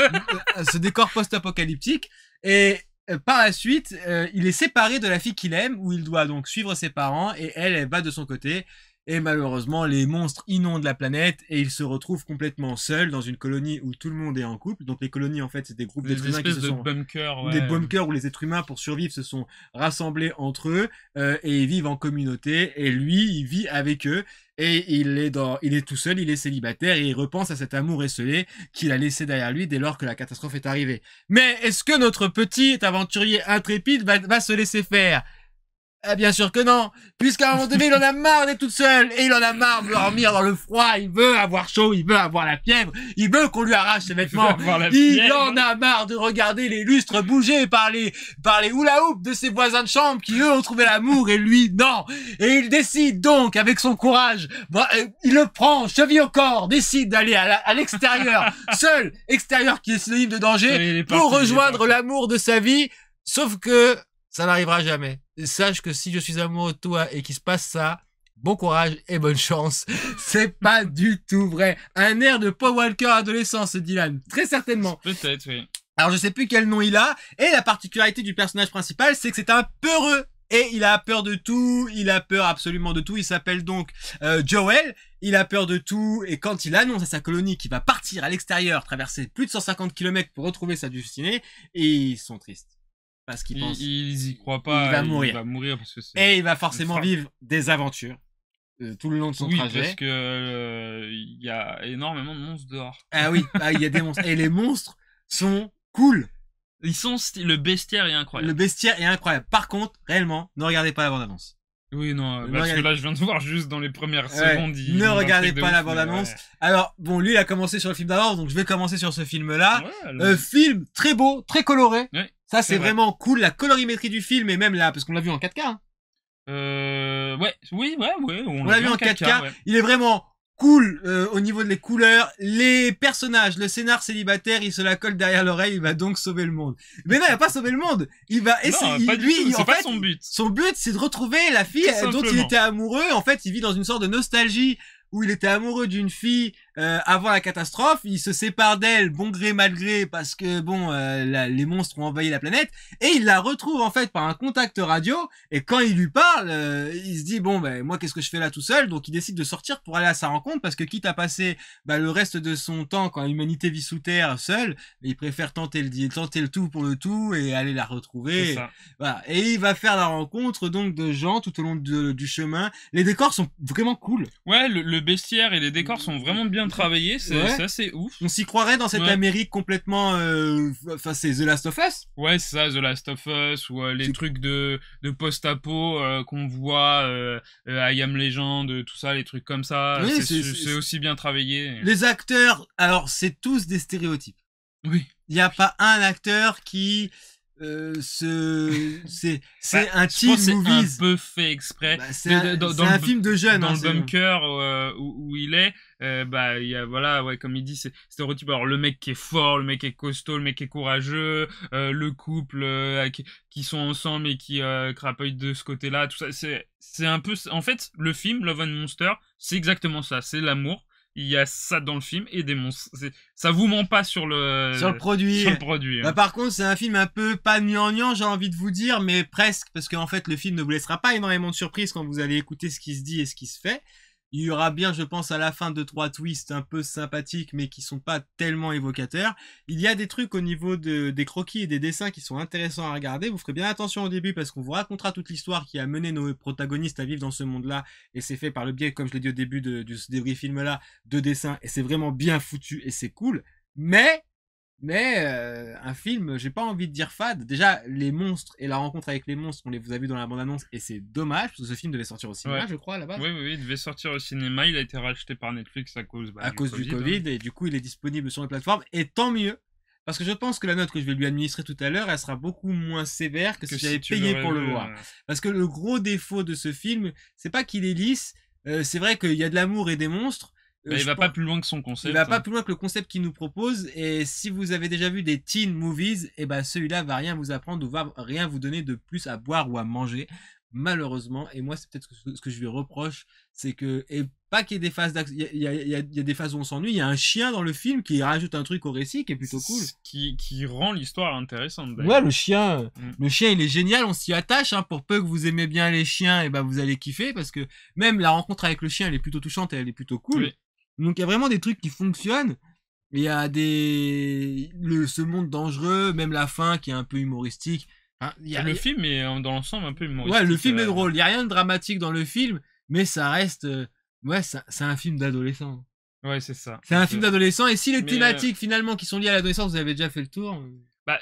Ce décor post-apocalyptique et par la suite, il est séparé de la fille qu'il aime, où il doit donc suivre ses parents et elle va de son côté. Et malheureusement, les monstres inondent la planète et il se retrouve complètement seul dans une colonie où tout le monde est en couple. Donc les colonies, en fait, c'est des groupes d'êtres humains qui se sont... Des bunkers où les êtres humains, pour survivre, se sont rassemblés entre eux et ils vivent en communauté. Et lui, il vit avec eux et il est tout seul, il est célibataire et il repense à cet amour esselé qu'il a laissé derrière lui dès lors que la catastrophe est arrivée. Mais est-ce que notre petit aventurier intrépide va se laisser faire ? Bien sûr que non, puisqu'à un moment donné, il en a marre d'être tout seul, et il en a marre de dormir dans le froid, il veut avoir chaud, il veut avoir la fièvre, il veut qu'on lui arrache ses vêtements, il en a marre de regarder les lustres bouger par les hula-hoops de ses voisins de chambre qui eux ont trouvé l'amour et lui non, et il décide donc avec son courage, il le prend, cheville au corps, décide d'aller à l'extérieur, seul extérieur qui est synonyme de danger, pour rejoindre l'amour de sa vie, sauf que ça n'arrivera jamais. Sache que si je suis amoureux de toi et qu'il se passe ça, bon courage et bonne chance. C'est pas du tout vrai. Un air de Paul Walker adolescent, ce Dylan. Très certainement. Peut-être, oui. Alors je sais plus quel nom il a. Et la particularité du personnage principal, c'est que c'est un peureux. Et il a peur de tout. Il a peur absolument de tout. Il s'appelle donc Joel. Il a peur de tout. Et quand il annonce à sa colonie qu'il va partir à l'extérieur, traverser plus de 150 km pour retrouver sa destinée, ils sont tristes. Parce qu'ils pensent... Ils y croient pas. Il va mourir parce que c'est... Et il va forcément vivre des aventures tout le long de son trajet. Parce que il y a énormément de monstres dehors. Ah oui, il y a des monstres. Et les monstres sont cool. Le bestiaire est incroyable. Le bestiaire est incroyable. Par contre, réellement, ne regardez pas la bande-annonce. Oui, non, parce que là, je viens de voir juste dans les premières secondes. Ne regardez pas la bande-annonce. Alors, bon, lui, il a commencé sur le film d'avant, donc je vais commencer sur ce film-là. Film très beau, très coloré. Ouais. Ça, c'est vraiment cool. La colorimétrie du film, et même là, parce qu'on l'a vu en 4K. Hein. Oui. On l'a vu en 4K. Ouais. Il est vraiment cool au niveau de les couleurs. Les personnages, le scénar célibataire, il se la colle derrière l'oreille, il va donc sauver le monde. Mais non, il va pas sauver le monde. Il va essayer. C'est pas son but. Son but, c'est de retrouver la fille dont il était amoureux. En fait, il vit dans une sorte de nostalgie où il était amoureux d'une fille avant la catastrophe, il se sépare d'elle, bon gré mal gré, parce que bon, les monstres ont envahi la planète, et il la retrouve en fait par un contact radio, et quand il lui parle, il se dit bon ben moi qu'est-ce que je fais là tout seul, donc il décide de sortir pour aller à sa rencontre, parce que quitte à passer le reste de son temps quand l'humanité vit sous terre seul, il préfère tenter le tout pour le tout et aller la retrouver. Voilà. Et il va faire la rencontre donc de gens tout au long du chemin. Les décors sont vraiment cool. Ouais, le bestiaire et les décors sont vraiment bien travaillés, c'est assez ouf. On s'y croirait dans cette Amérique complètement... Enfin, c'est The Last of Us. Ouais, c'est ça, The Last of Us, ou les trucs de post-apo qu'on voit, I Am Legend, tout ça, les trucs comme ça. Oui, c'est aussi bien travaillé. Les acteurs, alors c'est tous des stéréotypes. Oui. Il n'y a pas un acteur qui... c'est un teen movies. C'est un peu fait exprès. C'est un film de jeunes. Dans le bunker où il est, il y a, voilà, ouais, comme il dit, c'est stéréotype. Alors, le mec qui est fort, le mec qui est costaud, le mec qui est courageux, le couple qui sont ensemble et qui crapouillent de ce côté-là, tout ça, c'est un peu, en fait, le film Love and Monster, c'est exactement ça, c'est l'amour. Il y a ça dans le film et des monstres. Ça vous ment pas sur le produit. Sur le produit. Par contre, c'est un film un peu pas gnangnan, j'ai envie de vous dire, mais presque, parce qu'en fait, le film ne vous laissera pas énormément de surprises quand vous allez écouter ce qui se dit et ce qui se fait. Il y aura bien, je pense, à la fin 2-3 twists un peu sympathiques, mais qui sont pas tellement évocateurs. Il y a des trucs au niveau des croquis et des dessins qui sont intéressants à regarder. Vous ferez bien attention au début parce qu'on vous racontera toute l'histoire qui a mené nos protagonistes à vivre dans ce monde-là. Et c'est fait par le biais, comme je l'ai dit au début de ce débrief film-là, de dessins. Et c'est vraiment bien foutu et c'est cool. Mais un film, j'ai pas envie de dire fade. Déjà, les monstres et la rencontre avec les monstres, on les vous a vu dans la bande-annonce et c'est dommage parce que ce film devait sortir au cinéma, je crois, à la base. Oui, il devait sortir au cinéma. Il a été racheté par Netflix à cause du Covid et du coup, il est disponible sur les plateformes et tant mieux. Parce que je pense que la note que je vais lui administrer tout à l'heure, elle sera beaucoup moins sévère que si j'avais payé pour le voir. Parce que le gros défaut de ce film, c'est pas qu'il est lisse. C'est vrai qu'il y a de l'amour et des monstres. Il va pas plus loin que son concept. Il va pas plus loin que le concept qu'il nous propose. Et si vous avez déjà vu des teen movies, celui-là va rien vous apprendre ou va rien vous donner de plus à boire ou à manger. Malheureusement. Et moi, c'est peut-être ce que je lui reproche. C'est que, et pas qu'il y ait des phases d'action, il y a des phases où on s'ennuie. Il y a un chien dans le film qui rajoute un truc au récit qui est plutôt cool. Qui rend l'histoire intéressante. Ouais, le chien, il est génial. On s'y attache, hein. Pour peu que vous aimez bien les chiens, vous allez kiffer parce que même la rencontre avec le chien, elle est plutôt touchante et elle est plutôt cool. Oui. Donc il y a vraiment des trucs qui fonctionnent. Il y a ce monde dangereux, même la fin qui est un peu humoristique. Enfin, le film est dans l'ensemble un peu humoristique. Ouais, le film est drôle. Il y a rien de dramatique dans le film, mais ça reste, c'est un film d'adolescent. Ouais, c'est ça. C'est un film d'adolescent. Et si les thématiques finalement qui sont liées à l'adolescence, vous avez déjà fait le tour.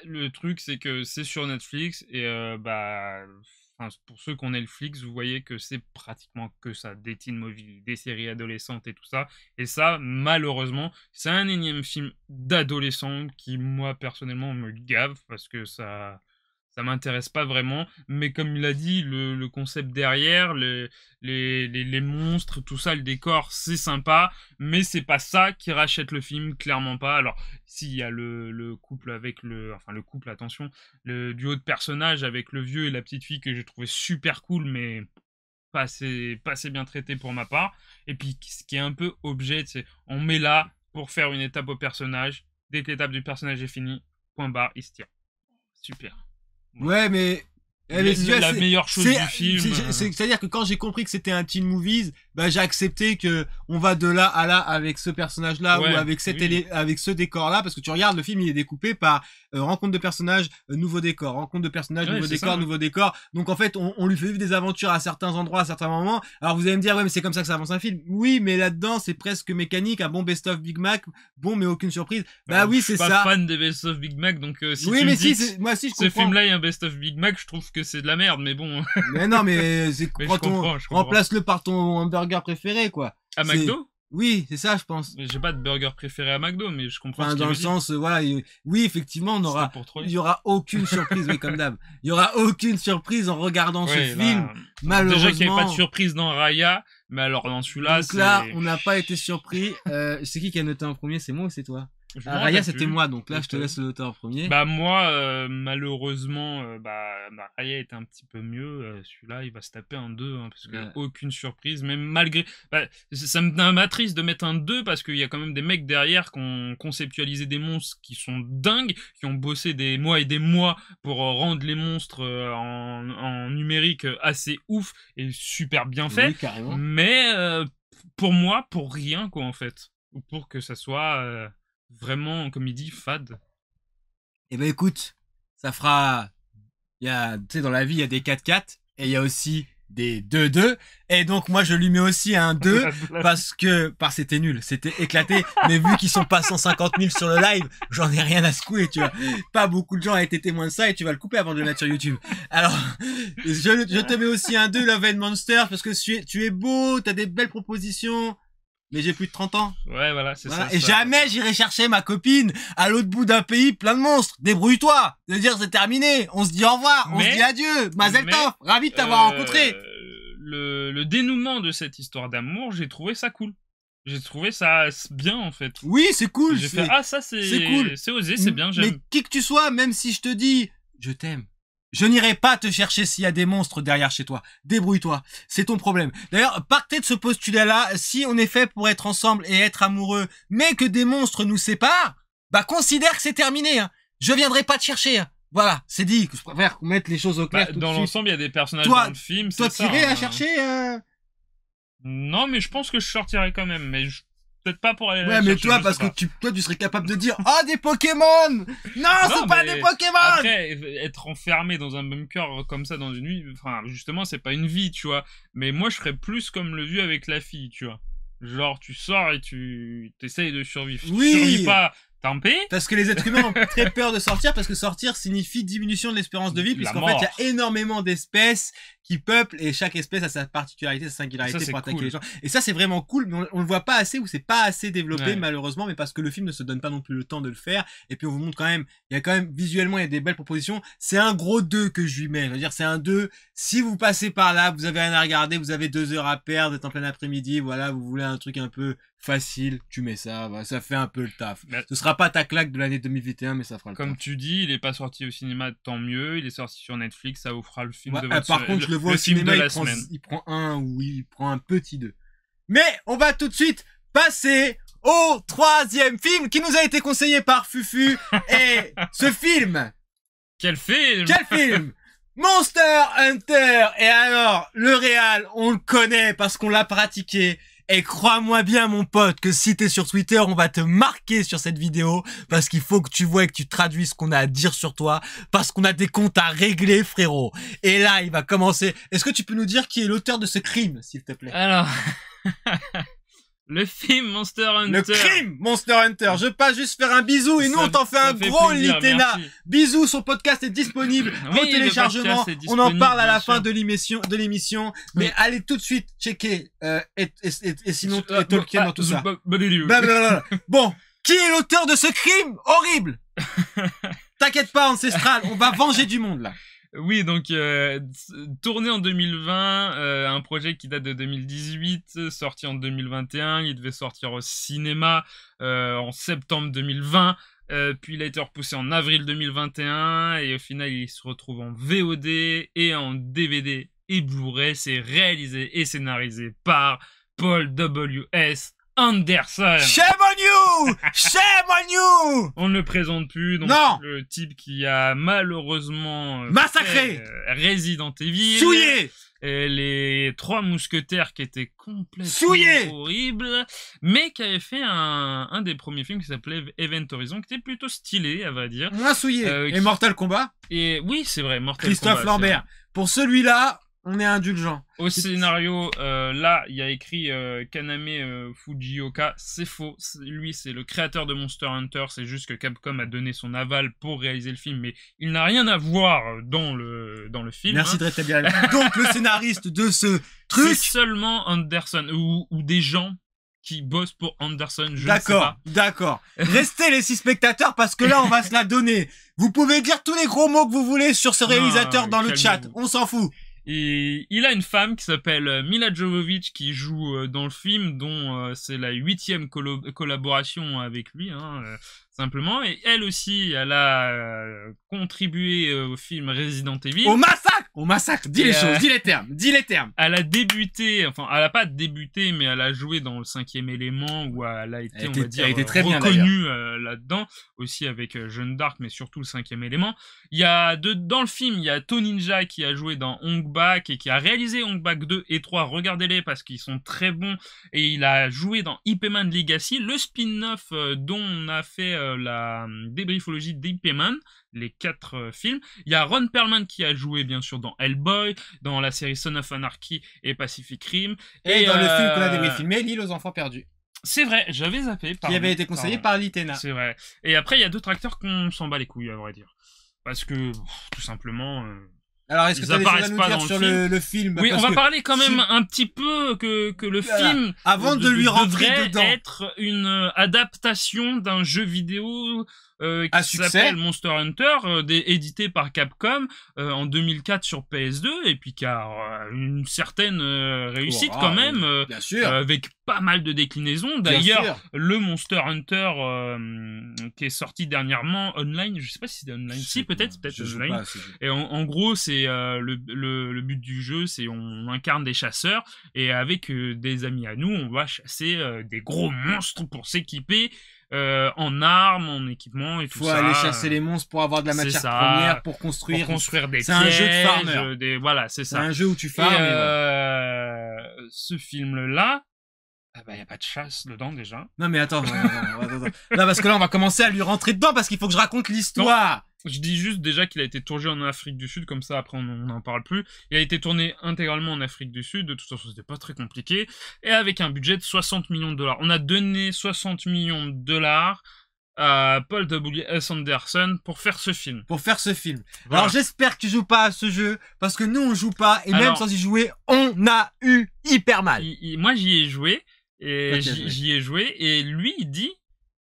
Le truc c'est que c'est sur Netflix et pour ceux qui ont Netflix, vous voyez que c'est pratiquement que ça, des teen movies, des séries adolescentes et tout ça. Et ça, malheureusement, c'est un énième film d'adolescent qui, moi, personnellement, me gave parce que ça m'intéresse pas vraiment. Mais comme il a dit, le concept derrière, les monstres, tout ça, le décor, c'est sympa. Mais c'est pas ça qui rachète le film, clairement pas. Alors, s'il y a le couple avec le couple, attention, le duo de personnages avec le vieux et la petite fille que j'ai trouvé super cool, mais pas assez bien traité pour ma part. Et puis, ce qui est un peu objet, c'est on met là pour faire une étape au personnage. Dès que l'étape du personnage est finie, point barre, il se tire. Super. Ouais, mais la meilleure chose du film. C'est-à-dire que quand j'ai compris que c'était un teen movies, j'ai accepté que on va de là à là avec ce personnage-là ou avec avec ce décor-là, parce que tu regardes le film, il est découpé par rencontre de personnages, nouveau décor, rencontre de personnages, nouveau décor. Donc en fait, on lui fait vivre des aventures à certains endroits, à certains moments. Alors vous allez me dire, ouais, mais c'est comme ça que ça avance un film. Oui, mais là-dedans, c'est presque mécanique, un bon best-of Big Mac, bon, mais aucune surprise. Oui, c'est ça. Je suis pas fan des best-of Big Mac, donc si oui, tu mais me dis si, moi si je ce film-là est un best-of Big Mac, je trouve que c'est de la merde, mais bon. Mais non, mais c'est quand on remplace-le par ton hamburger préféré, quoi. À McDo? Oui, c'est ça, je pense. J'ai pas de burger préféré à McDo, mais je comprends. Dans le sens, oui, effectivement, il y aura aucune surprise, oui, comme d'hab. Il y aura aucune surprise en regardant ce film. Malheureusement. Déjà qu'il n'y avait pas de surprise dans Raya, mais alors dans celui-là, donc là, on n'a pas été surpris. C'est qui a noté en premier? C'est moi ou c'est toi? Je me Raya, rappelle c'était plus. moi, donc là, je te Ok. laisse l'auteur en premier. Bah moi, malheureusement, Raya était un petit peu mieux. Celui-là, il va se taper un 2, hein, parce que Ouais. aucune surprise, même malgré... Bah, ça m'attriste de mettre un 2, parce qu'il y a quand même des mecs derrière qui ont conceptualisé des monstres qui sont dingues, qui ont bossé des mois et des mois pour rendre les monstres en numérique assez ouf et super bien fait. Oui, carrément. Mais pour moi, pour rien, quoi, en fait. Ou pour que ça soit vraiment, comme il dit, fade. Eh ben écoute, ça fera... Tu sais, dans la vie, il y a des 4-4 et il y a aussi des 2-2. Et donc, moi, je lui mets aussi un 2 parce que c'était nul, c'était éclaté. Mais vu qu'ils sont pas 150 000 sur le live, j'en ai rien à secouer, tu vois. Pas beaucoup de gens ont été témoins de ça et tu vas le couper avant de le mettre sur YouTube. Alors, je te mets aussi un 2, Love and Monsters, parce que tu es beau, t'as des belles propositions. Mais j'ai plus de 30 ans. Ouais, voilà, c'est Voilà. ça. Et jamais j'irai chercher ma copine à l'autre bout d'un pays plein de monstres. Débrouille-toi. C'est-à-dire, c'est terminé. On se dit au revoir. On se dit adieu. Mazel tov. Ravi de t'avoir rencontré. Le dénouement de cette histoire d'amour, j'ai trouvé ça cool. J'ai trouvé ça bien, en fait. Oui, c'est cool. J'ai fait, ça, c'est cool. C'est osé, c'est bien, Mais j'aime. qui que tu sois, même si je te dis, je t'aime. Je n'irai pas te chercher s'il y a des monstres derrière chez toi. Débrouille-toi. C'est ton problème. D'ailleurs, partez de ce postulat-là. Si on est fait pour être ensemble et être amoureux, mais que des monstres nous séparent, bah, considère que c'est terminé, hein. Je viendrai pas te chercher, hein. Voilà. C'est dit. Je préfère qu'on mette les choses au clair tout de Dans suite. l'ensemble, il y a des personnages Toi- dans le film, Toi, c'est ça. t'irais à chercher, Non, mais je pense que je sortirai quand même, mais peut-être pas pour aller la Ouais, mais chercher, toi, je parce sais que pas. toi, tu serais capable de dire, ah, des Pokémon! Non, c'est pas mais des Pokémon! Après, être enfermé dans un bunker comme ça dans une nuit, enfin, justement, c'est pas une vie, tu vois. Mais moi, je ferais plus comme le vieux avec la fille, tu vois. Genre, tu sors et tu t'essayes de survivre. Si Oui. tu survis pas, tant pis. Parce que les êtres humains ont très peur de sortir, parce que sortir signifie diminution de l'espérance de vie, La puisqu'en fait, il mort. y a énormément d'espèces qui peuplent, et chaque espèce a sa particularité, sa singularité Ça, c'est pour attaquer cool. les gens. Et ça, c'est vraiment cool, mais on le voit pas assez, ou c'est pas assez développé, Ouais. malheureusement, mais parce que le film ne se donne pas non plus le temps de le faire, et puis on vous montre quand même, il y a quand même, visuellement, il y a des belles propositions. C'est un gros 2 que je lui mets. Je veux dire, c'est un 2. Si vous passez par là, vous avez rien à regarder, vous avez 2 heures à perdre, vous êtes en plein après-midi, voilà, vous voulez un truc un peu facile, tu mets ça, voilà, ça fait un peu le taf. Mais- Ce sera pas ta claque de l'année 2021, mais ça fera le Comme taf. tu dis, il est pas sorti au cinéma, tant mieux. Il est sorti sur Netflix, ça vous fera le film Ouais, de votre par contre, je le vois au film cinéma, de la il semaine. prend un ou il prend un petit 2. Mais on va tout de suite passer au troisième film qui nous a été conseillé par Fufu. Et ce film, Quel film! quel film? Monster Hunter. Et alors, le réal, on le connaît parce qu'on l'a pratiqué. Et crois-moi bien, mon pote, que si t'es sur Twitter, on va te marquer sur cette vidéo parce qu'il faut que tu vois et que tu traduises ce qu'on a à dire sur toi parce qu'on a des comptes à régler, frérot. Et là, il va commencer. Est-ce que tu peux nous dire qui est l'auteur de ce crime, s'il te plaît? Alors, le film Monster Hunter. Le crime Monster Hunter. Je veux pas juste faire un bisou et nous Ça- on t'en fait ça un gros plaisir, Litena. merci. Bisous, son podcast est disponible Oui, au le téléchargement. podcast est On en parle à disponible, la bien fin sûr. de l'émission. Mais Oui. allez tout de suite checker et sinon et Tolkien dans tout ça. Blablabla. Bon, qui est l'auteur de ce crime horrible? T'inquiète pas, Ancestral, on va venger du monde là. Oui, donc tourné en 2020, un projet qui date de 2018, sorti en 2021, il devait sortir au cinéma en septembre 2020, puis il a été repoussé en avril 2021, et au final il se retrouve en VOD et en DVD et Blu-ray. C'est réalisé et scénarisé par Paul W.S. Anderson. Shame on you! Shame on you! On ne le présente plus, donc Non. le type qui a malheureusement Massacré. fait, Resident Evil, Souillé! et les trois mousquetaires qui étaient complètement Souillé. horribles, mais qui avait fait un des premiers films qui s'appelait Event Horizon, qui était plutôt stylé, à vrai dire. Moins souillé. Et qui- Mortal Kombat? Et oui, c'est vrai, Mortal Christophe Kombat, Lambert. Pour celui-là, on est indulgent. Au scénario, là, il y a écrit Kaname Fujioka. C'est faux. Lui, c'est le créateur de Monster Hunter. C'est juste que Capcom a donné son aval pour réaliser le film, mais il n'a rien à voir dans le film. Merci hein. de rétablir. Donc, le scénariste de ce C'est truc. seulement Anderson ou des gens qui bossent pour Anderson. Je ne sais D'accord, pas. d'accord. Restez les 6 spectateurs parce que là, on va se la donner. Vous pouvez dire tous les gros mots que vous voulez sur ce réalisateur dans le chat. calmez-vous. On s'en fout. Et il a une femme qui s'appelle Mila Jovovich qui joue dans le film, dont c'est la 8e collaboration avec lui. Hein. simplement. Et elle aussi, elle a contribué au film Resident Evil. Au massacre, dis les choses, dis les termes. Elle a débuté, enfin, elle a pas débuté, mais elle a joué dans le 5e élément, où elle a été, on va dire, elle était très bien, reconnue là-dedans, aussi avec Jeanne d'Arc, mais surtout le 5e élément. Il y a dans le film, il y a Toninja qui a joué dans Hong Bak et qui a réalisé Hong Bak 2 et 3. Regardez-les parce qu'ils sont très bons. Et il a joué dans Ip Man Legacy, le spin-off dont on a fait la débriefologie d'Ip Man, les 4 films. Il y a Ron Perlman qui a joué bien sûr dans Hellboy, dans la série Son of Anarchy et Pacific Rim. Et dans le film qu'on a débriefilmé, L'île aux enfants perdus. C'est vrai, j'avais zappé. Qui avait été conseillé par Litena. C'est vrai. Et après, il y a d'autres acteurs qu'on s'en bat les couilles, à vrai dire. Parce que, tout simplement... Alors, est-ce que tu as des choses à nous dire sur le film? Oui, on va parler quand même un petit peu que le film... Avant de lui rentrer devrait dedans. être une adaptation d'un jeu vidéo qui s'appelle Monster Hunter, édité par Capcom en 2004 sur PS2, et puis qui a une certaine réussite quand même, bien sûr. avec pas mal de déclinaisons. D'ailleurs, le Monster Hunter qui est sorti dernièrement online, je sais pas si c'est online, si peut-être online. Et en gros, c'est le but du jeu, c'est on incarne des chasseurs, et avec des amis à nous, on va chasser des gros monstres pour s'équiper en armes, en équipement et tout ça. Faut aller chasser les monstres pour avoir de la matière première pour construire des pièges. C'est un jeu de farmer. Voilà, c'est ça. C'est un jeu où tu farmes. Ce film-là, y a pas de chasse dedans déjà. Non mais attends. Là parce que là on va commencer à lui rentrer dedans parce qu'il faut que je raconte l'histoire. Je dis juste déjà qu'il a été tourné en Afrique du Sud, comme ça après on n'en parle plus. Il a été tourné intégralement en Afrique du Sud, de toute façon c'était pas très compliqué, et avec un budget de 60 millions de dollars. On a donné 60 millions de dollars à Paul W.S. Anderson pour faire ce film. Voilà. Alors j'espère que tu joues pas à ce jeu, parce que nous on joue pas, et même sans y jouer, on a eu hyper mal. Moi j'y ai joué, et et lui il dit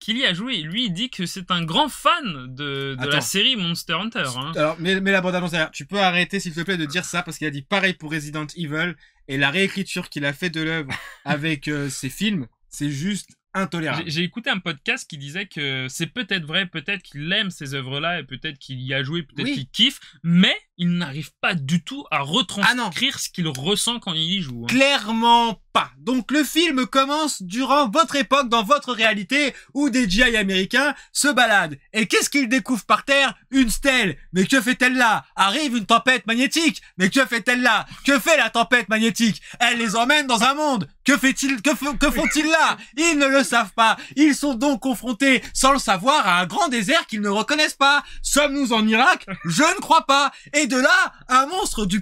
qu'il y a joué. Lui, il dit que c'est un grand fan de la série Monster Hunter. Hein. Alors, mais la bande-annonce derrière. Tu peux arrêter, s'il te plaît, de dire ça, parce qu'il a dit pareil pour Resident Evil, et la réécriture qu'il a fait de l'œuvre avec ses films, c'est juste intolérable. J'ai écouté un podcast qui disait que c'est peut-être vrai, peut-être qu'il aime ces œuvres-là, et peut-être qu'il y a joué, peut-être qu'il kiffe, mais il n'arrive pas du tout à retranscrire ce qu'il ressent quand il y joue. Hein. Clairement pas. Donc le film commence durant votre époque, dans votre réalité, où des GI américains se baladent. Et qu'est-ce qu'ils découvrent par terre? Une stèle. Mais que fait-elle là? Arrive une tempête magnétique. Mais que fait-elle là? Que fait la tempête magnétique? Elle les emmène dans un monde. Que font-ils là? Ils ne le savent pas. Ils sont donc confrontés, sans le savoir, à un grand désert qu'ils ne reconnaissent pas. Sommes-nous en Irak? Je ne crois pas. Et de là, un monstre du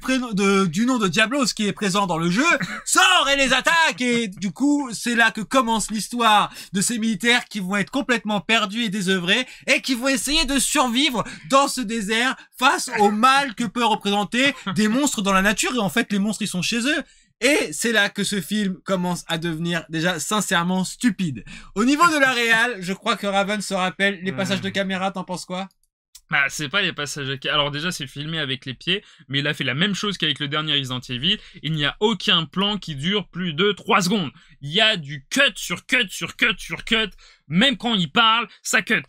nom de Diablos qui est présent dans le jeu sort et les attaque. Et du coup, c'est là que commence l'histoire de ces militaires qui vont être complètement perdus et désœuvrés et qui vont essayer de survivre dans ce désert face au mal que peut représenter des monstres dans la nature. Et en fait, les monstres, ils sont chez eux. Et c'est là que ce film commence à devenir déjà sincèrement stupide. Au niveau de la réal, je crois que Raven se rappelle les passages de caméra, t'en penses quoi? Bah, c'est pas les passages. Alors déjà, c'est filmé avec les pieds, mais il a fait la même chose qu'avec le dernier Resident Evil. Il n'y a aucun plan qui dure plus de 3 secondes. Il y a du cut sur cut sur cut sur cut. Même quand il parle, ça cut.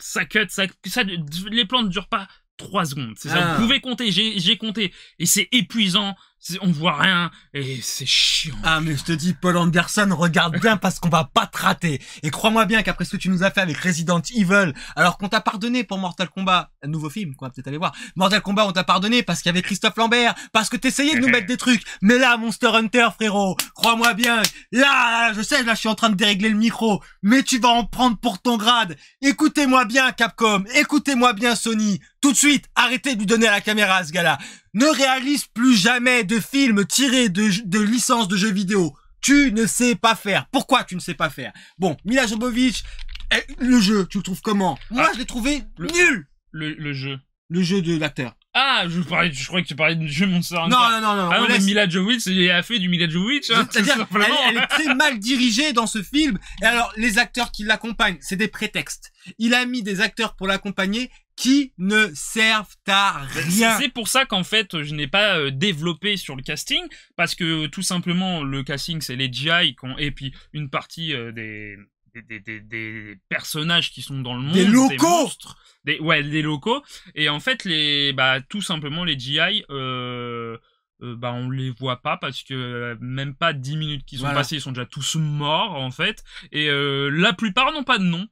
Les plans ne durent pas 3 secondes. C'est ça. Vous pouvez compter. J'ai compté. Et c'est épuisant. On voit rien et c'est chiant. Ah mais je te dis, Paul Anderson, regarde bien parce qu'on va pas te rater. Et crois-moi bien qu'après ce que tu nous as fait avec Resident Evil, alors qu'on t'a pardonné pour Mortal Kombat, un nouveau film qu'on va peut-être aller voir, Mortal Kombat on t'a pardonné parce qu'il y avait Christophe Lambert, parce que t'essayais de nous mettre des trucs, mais là Monster Hunter frérot, crois-moi bien, là je sais, là je suis en train de dérégler le micro, mais tu vas en prendre pour ton grade. Écoutez-moi bien Capcom, écoutez-moi bien Sony, tout de suite arrêtez de lui donner à la caméra à ce gars-là. Ne réalise plus jamais de films tirés de licences de jeux vidéo. Tu ne sais pas faire. Pourquoi tu ne sais pas faire? Bon, Mila Jovovich, le jeu, tu le trouves comment? Moi, je l'ai trouvé nul. Le jeu. Le jeu de l'acteur. Ah, je croyais que tu parlais du jeu Monster Hunter. Non. Ah non, mais Mila Jovovich, elle a fait du Mila Jovovich. Hein, c'est-à-dire, elle est très mal dirigée dans ce film. Et alors, les acteurs qui l'accompagnent, c'est des prétextes. Il a mis des acteurs pour l'accompagner qui ne servent à rien. C'est pour ça qu'en fait, je n'ai pas développé sur le casting, parce que tout simplement, le casting, c'est les GI et puis une partie des personnages qui sont dans le monde, des locaux, des monstres, des locaux. Et en fait, tout simplement les GI, on les voit pas parce que même pas 10 minutes qu'ils sont passées, ils sont déjà tous morts en fait. Et la plupart n'ont pas de nom.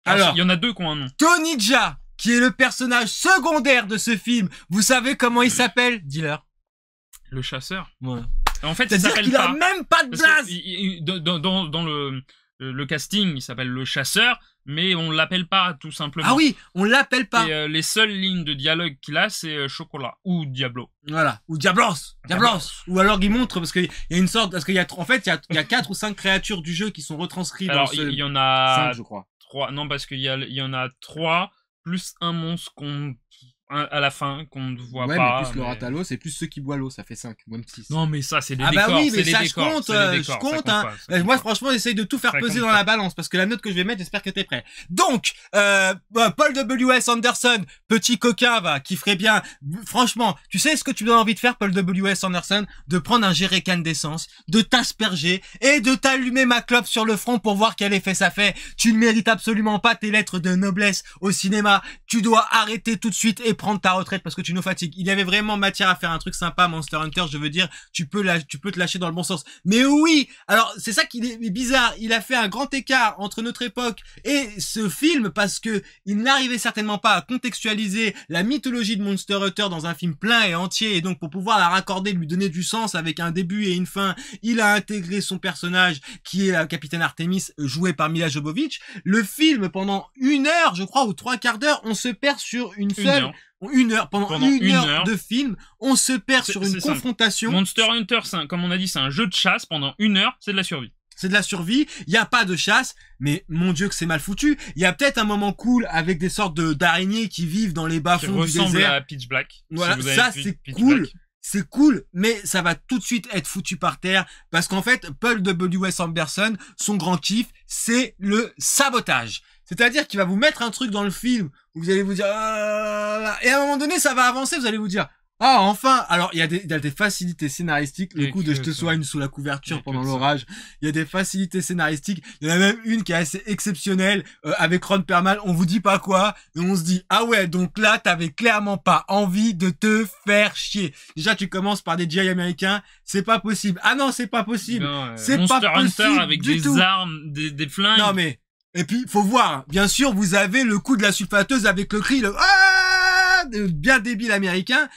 Alors, il y en a 2 qui ont un nom. Tony Jaa, qui est le personnage secondaire de ce film, vous savez comment il s'appelle? Dis-leur. Le chasseur. Ouais. En fait, c'est-à-dire qu'il a même pas de blase. Dans le casting, il s'appelle le chasseur, mais on l'appelle pas tout simplement. Ah oui, on l'appelle pas. Et les seules lignes de dialogue qu'il a, c'est chocolat ou Diablo. Voilà, ou Diablos. Ou alors il montre parce qu'il y a une sorte, parce qu'il y a en fait il y a 4 ou 5 créatures du jeu qui sont retranscrites. Alors il y en a 5, je crois. 3. Non, parce qu'il y en a 3 plus un monstre à la fin qu'on ne voit pas. Mais plus le Ratalos, c'est plus ceux qui boivent l'eau, ça fait 5, même 6. Non, mais ça, c'est des décors. Ah bah oui, mais ça, je compte, hein. Moi, franchement, j'essaye de tout faire peser dans la balance, parce que la note que je vais mettre, j'espère que t'es prêt. Donc, Paul W.S. Anderson, petit coquin, qui ferait bien, franchement, tu sais ce que tu as envie de faire, Paul W.S. Anderson? De prendre un jerrycan d'essence, de t'asperger, et de t'allumer ma clope sur le front pour voir quel effet ça fait. Tu ne mérites absolument pas tes lettres de noblesse au cinéma. Tu dois arrêter tout de suite et prendre ta retraite parce que tu nous fatigues. Il y avait vraiment matière à faire un truc sympa, Monster Hunter, je veux dire, tu peux te lâcher dans le bon sens. Mais oui, alors c'est ça qui est bizarre, il a fait un grand écart entre notre époque et ce film parce que il n'arrivait certainement pas à contextualiser la mythologie de Monster Hunter dans un film plein et entier, et donc pour pouvoir la raccorder, lui donner du sens avec un début et une fin, il a intégré son personnage qui est la capitaine Artemis, jouée par Mila Jovovich. Le film, pendant 1 heure, je crois, ou 3/4 d'heure, on se perd sur une seule... Pendant une heure de film, on se perd sur une confrontation. Monster Hunter, comme on a dit, c'est un jeu de chasse. Pendant 1 heure, c'est de la survie. C'est de la survie, il n'y a pas de chasse, mais mon Dieu que c'est mal foutu. Il y a peut-être un moment cool avec des sortes d'araignées qui vivent dans les bas-fonds du désert. Qui ressemble à Pitch Black. Voilà, ça c'est cool. C'est cool, mais ça va tout de suite être foutu par terre parce qu'en fait, Paul W.S. Anderson, son grand kiff, c'est le sabotage. C'est-à-dire qu'il va vous mettre un truc dans le film où vous allez vous dire et à un moment donné, ça va avancer, vous allez vous dire ah, enfin! Alors, il y a des facilités scénaristiques. Le coup de je te soigne sous la couverture pendant l'orage. Il y a des facilités scénaristiques. Il y en a même une qui est assez exceptionnelle, avec Ron Perlman. On vous dit pas quoi, et on se dit, ah ouais, donc là, t'avais clairement pas envie de te faire chier. Déjà, tu commences par des GI américains. C'est pas possible. Ah non, c'est pas possible. C'est pas possible. Monster Hunter avec des armes, des flingues. Non, mais, et puis, faut voir. Bien sûr, vous avez le coup de la sulfateuse avec le cri, bien débile américain.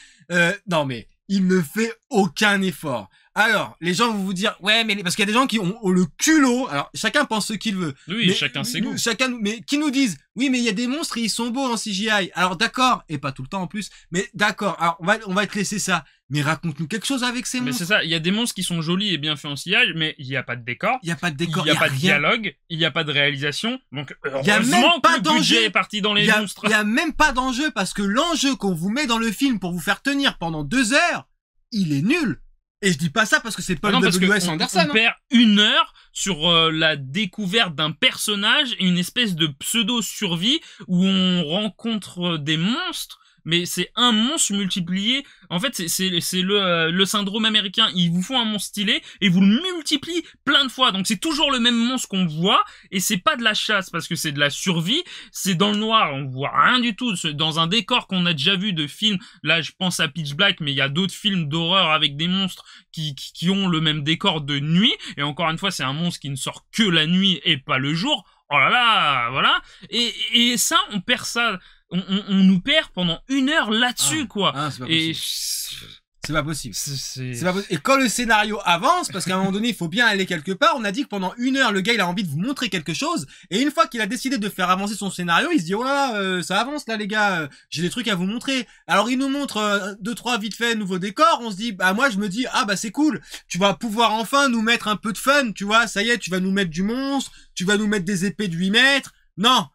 Non mais il ne fait aucun effort. Alors, les gens vont vous dire ouais mais parce qu'il y a des gens qui ont le culot. Alors chacun pense ce qu'il veut. Oui, mais, chacun ses goûts. Mais qui nous disent oui mais il y a des monstres et ils sont beaux en CGI. Alors d'accord, et pas tout le temps en plus, mais d'accord. Alors on va te laisser ça. Mais raconte-nous quelque chose avec ces monstres. Mais c'est ça, il y a des monstres qui sont jolis et bien faits en CGI, mais il n'y a pas de décor. Il n'y a pas de décor, il n'y a pas de dialogue, il n'y a pas de réalisation. Donc il y a même pas d'enjeu. Est parti dans les monstres. Il y a même pas d'enjeu parce que l'enjeu qu'on vous met dans le film pour vous faire tenir pendant 2 heures, il est nul. Et je dis pas ça parce que c'est Paul W.S. Anderson. On perd 1 heure sur la découverte d'un personnage et une espèce de pseudo-survie où on rencontre des monstres. Mais c'est un monstre multiplié. En fait, c'est le syndrome américain. Ils vous font un monstre stylé et vous le multiplient plein de fois. Donc c'est toujours le même monstre qu'on voit et c'est pas de la chasse parce que c'est de la survie. C'est dans le noir, on voit rien du tout. C'est dans un décor qu'on a déjà vu de films. Là, je pense à Pitch Black, mais il y a d'autres films d'horreur avec des monstres qui ont le même décor de nuit. Et encore une fois, c'est un monstre qui ne sort que la nuit et pas le jour. Oh là là, voilà. Et ça, on perd ça. On nous perd pendant 1 heure là-dessus, quoi. C'est pas possible. C'est pas possible. Et quand le scénario avance, parce qu'à un moment donné, il faut bien aller quelque part, on a dit que pendant 1 heure, le gars, il a envie de vous montrer quelque chose. Et une fois qu'il a décidé de faire avancer son scénario, il se dit, oh là, ça avance là, les gars, j'ai des trucs à vous montrer. Alors, il nous montre 2-3 vite fait nouveaux décors. On se dit, bah, moi, je me dis, ah, bah, c'est cool. Tu vas pouvoir enfin nous mettre un peu de fun, tu vois. Ça y est, tu vas nous mettre du monstre. Tu vas nous mettre des épées de 8 mètres. Non,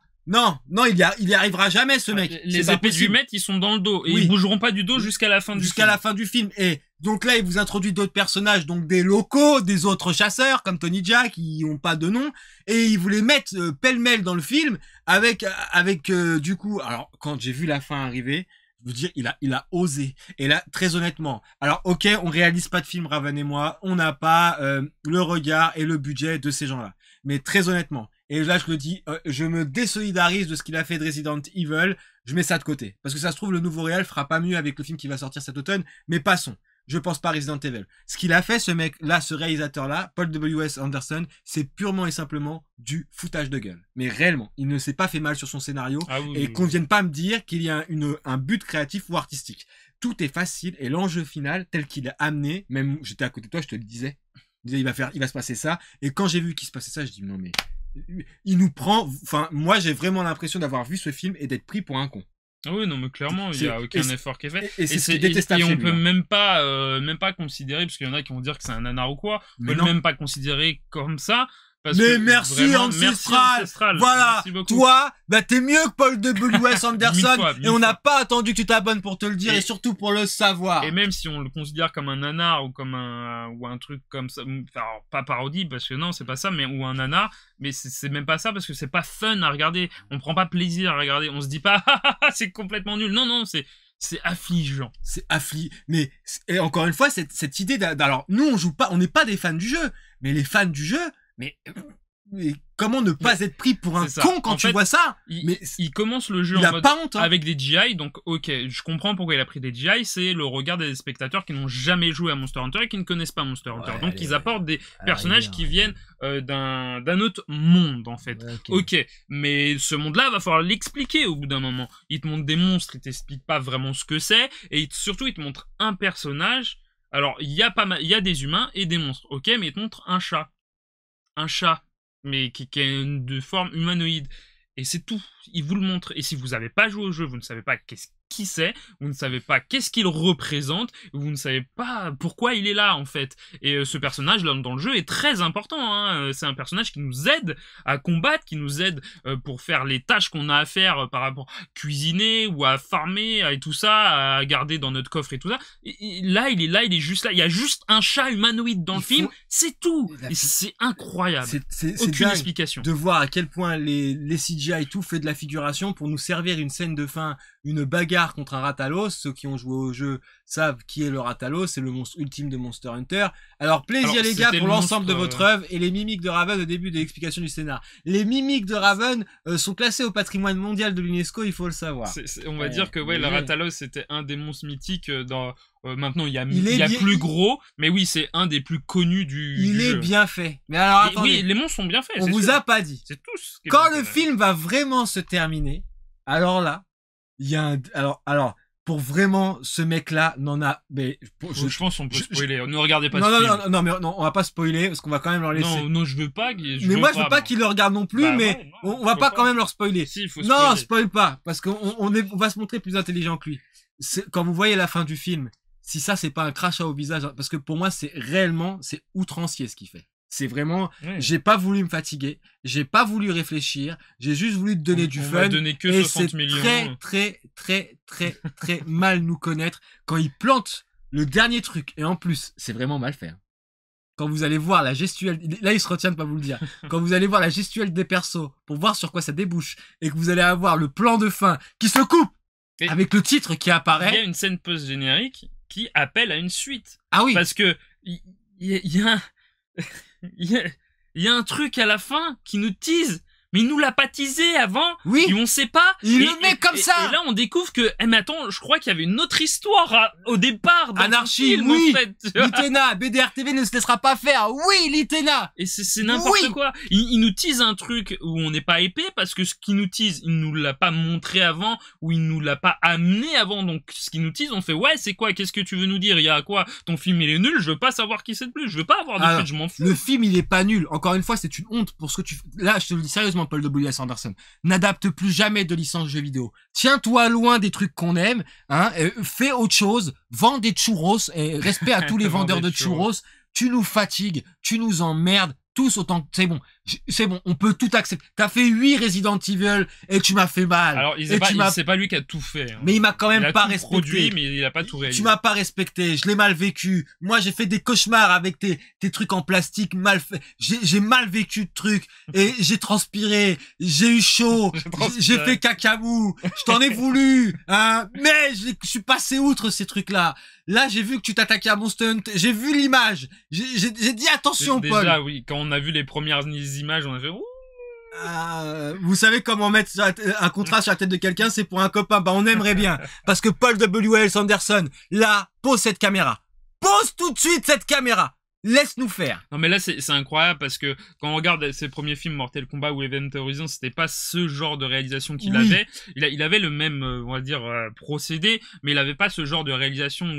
il y arrivera jamais, ce mec. Les épées de 8 mètres, ils sont dans le dos. Et ils bougeront pas du dos jusqu'à la fin du film. Jusqu'à la fin du film. Et donc là, il vous introduit d'autres personnages, donc des locaux, des autres chasseurs, comme Tony Jaa, qui ont pas de nom. Et ils vous les mettent pêle-mêle dans le film, avec du coup, alors, quand j'ai vu la fin arriver, je veux dire, il a osé. Et là, très honnêtement, alors ok, on réalise pas de film, Raven et moi, on n'a pas le regard et le budget de ces gens-là. Mais très honnêtement, Et là, je le dis, je me désolidarise de ce qu'il a fait de Resident Evil. Je mets ça de côté. Parce que ça se trouve, le nouveau réel fera pas mieux avec le film qui va sortir cet automne. Mais passons. Je pense pas à Resident Evil. Ce qu'il a fait, ce mec-là, ce réalisateur-là, Paul W.S. Anderson, c'est purement et simplement du foutage de gueule. Mais réellement, il ne s'est pas fait mal sur son scénario. Et qu'on vienne pas me dire qu'il y a un but créatif ou artistique. Tout est facile et l'enjeu final, tel qu'il est amené, même j'étais à côté de toi, je te le disais. Il va se passer ça. Et quand j'ai vu qu'il se passait ça, je dis non mais, il nous prend, enfin, moi j'ai vraiment l'impression d'avoir vu ce film et d'être pris pour un con. Ah oui, non, mais clairement, il n'y a aucun effort qui est fait. Et c'est détestable. Et on peut même pas considérer, parce qu'il y en a qui vont dire que c'est un nanar ou quoi, on peut même pas considérer comme ça. Mais merci Ancestral. Voilà, toi, bah t'es mieux que Paul W.S. Anderson et on n'a pas attendu que tu t'abonnes pour te le dire et surtout pour le savoir. Et même si on le considère comme un nanar ou comme un truc comme ça, alors pas parodie parce que non c'est pas ça, mais ou un nanar, mais c'est même pas ça parce que c'est pas fun à regarder. On prend pas plaisir à regarder. On se dit pas c'est complètement nul. Non c'est affligeant. C'est affligeant. Mais et encore une fois cette idée alors nous on joue pas, on n'est pas des fans du jeu, mais les fans du jeu. Mais comment ne pas être pris pour un con quand tu vois ça? Il commence le jeu en mode avec des GI, donc ok, je comprends pourquoi il a pris des GI, c'est le regard des spectateurs qui n'ont jamais joué à Monster Hunter et qui ne connaissent pas Monster Hunter. Donc ils apportent des personnages qui viennent d'un autre monde en fait. Ok, mais ce monde-là va falloir l'expliquer au bout d'un moment. Il te montre des monstres, il t'explique pas vraiment ce que c'est et surtout il te montre un personnage. Alors il y a des humains et des monstres, ok, mais il te montre un chat, mais qui est de forme humanoïde. Et c'est tout. Il vous le montre. Et si vous n'avez pas joué au jeu, vous ne savez pas qui c'est, vous ne savez pas qu'est-ce qu'il représente, vous ne savez pas pourquoi il est là, en fait. Et ce personnage, là, dans le jeu, est très important. Hein. C'est un personnage qui nous aide à combattre, qui nous aide pour faire les tâches qu'on a à faire par rapport à cuisiner ou à farmer et tout ça, à garder dans notre coffre et tout ça. Et là, il est juste là. Il y a juste un chat humanoïde dans le film, c'est tout. Et c'est incroyable. Aucune explication. De voir à quel point les CGI et tout fait de la figuration pour nous servir une scène de fin, une bagarre contre un Rathalos. Ceux qui ont joué au jeu savent qui est le Rathalos, c'est le monstre ultime de Monster Hunter. Alors plaisir les gars pour l'ensemble de votre œuvre et les mimiques de Raven au début de l'explication du scénar. Les mimiques de Raven sont classées au patrimoine mondial de l'UNESCO, il faut le savoir. On va dire que le Rathalos c'était un des monstres mythiques dans... maintenant il y a plus gros, mais oui c'est un des plus connus du Il est jeu. bien fait. Mais alors attendez, oui les monstres sont bien faits. On vous a pas dit. C'est tout ce quand le film va vraiment se terminer, alors là, il y a un alors pour vraiment ce mec-là n'en a mais je pense qu'on peut spoiler. Ne regardez pas ce film. Non mais on va pas spoiler parce qu'on va quand même leur laisser. Non je veux pas. Je veux pas qu'ils le regardent non plus, mais on va pas quand même leur spoiler. Si, faut spoiler. Non, spoil pas parce qu'on va se montrer plus intelligent que lui. Quand vous voyez la fin du film, si ça c'est pas un crachat au visage, parce que pour moi c'est outrancier ce qu'il fait. C'est vraiment, j'ai pas voulu me fatiguer, j'ai pas voulu réfléchir, j'ai juste voulu te donner du fun. Que et 60 millions. très mal nous connaître quand il plante le dernier truc. Et en plus, c'est vraiment mal fait. Quand vous allez voir la gestuelle, là il se retient de pas vous le dire, quand vous allez voir la gestuelle des persos pour voir sur quoi ça débouche et que vous allez avoir le plan de fin qui se coupe avec le titre qui apparaît. Il y a une scène post-générique qui appelle à une suite. Ah oui. Parce que il y a un truc à la fin qui nous tease, mais il nous l'a pas teasé avant. Oui. Et on sait pas. Il le met comme ça. Et là, on découvre que, mais attends, je crois qu'il y avait une autre histoire au départ. Anarchie, film, oui. En fait, Litena, BDR-TV ne se laissera pas faire. Oui, Litena. Et c'est n'importe quoi. Il nous tease un truc où on n'est pas épais parce que ce qu'il nous tease, il nous l'a pas montré avant ou il nous l'a pas amené avant. Donc, ce qu'il nous tease, on fait, ouais, c'est quoi? Qu'est-ce que tu veux nous dire? Il y a quoi? Ton film, il est nul. Je veux pas savoir qui c'est de plus. Je veux pas avoir de fait, je m'en fous. Le film, il est pas nul. Encore une fois, c'est une honte pour ce que tu là, je te le dis sérieusement, Paul W.S. Anderson. N'adapte plus jamais de licence jeux vidéo. Tiens-toi loin des trucs qu'on aime, hein, fais autre chose, vends des churros, et respect à tous les vendeurs de churros, tu nous fatigues, tu nous emmerdes, tous autant que c'est bon, on peut tout accepter. T'as fait 8 Resident Evil et tu m'as fait mal. Alors, c'est pas lui qui a tout fait. Hein. Mais il m'a quand même pas respecté. Produit, mais il a pas tout réalisé. Tu m'as pas respecté, je l'ai mal vécu. Moi, j'ai fait des cauchemars avec tes trucs en plastique mal fait. J'ai mal vécu le truc et j'ai transpiré, j'ai eu chaud, j'ai fait cacamou, je t'en ai voulu, hein. Mais je suis passé outre ces trucs-là. Là, j'ai vu que tu t'attaquais à Monster Hunter, j'ai vu l'image. J'ai dit attention, Paul. Déjà, oui, quand on a vu les premières images, on a fait ouh. Vous savez comment mettre un contrat sur la tête de quelqu'un, c'est pour un copain. Bah, on aimerait bien. Parce que Paul W.S. Anderson, là, pose cette caméra. Pose tout de suite cette caméra. Laisse-nous faire. Non mais là c'est incroyable parce que quand on regarde ses premiers films Mortal Kombat ou Event Horizon, c'était pas ce genre de réalisation qu'il avait. Il avait le même on va dire procédé, mais il avait pas ce genre de réalisation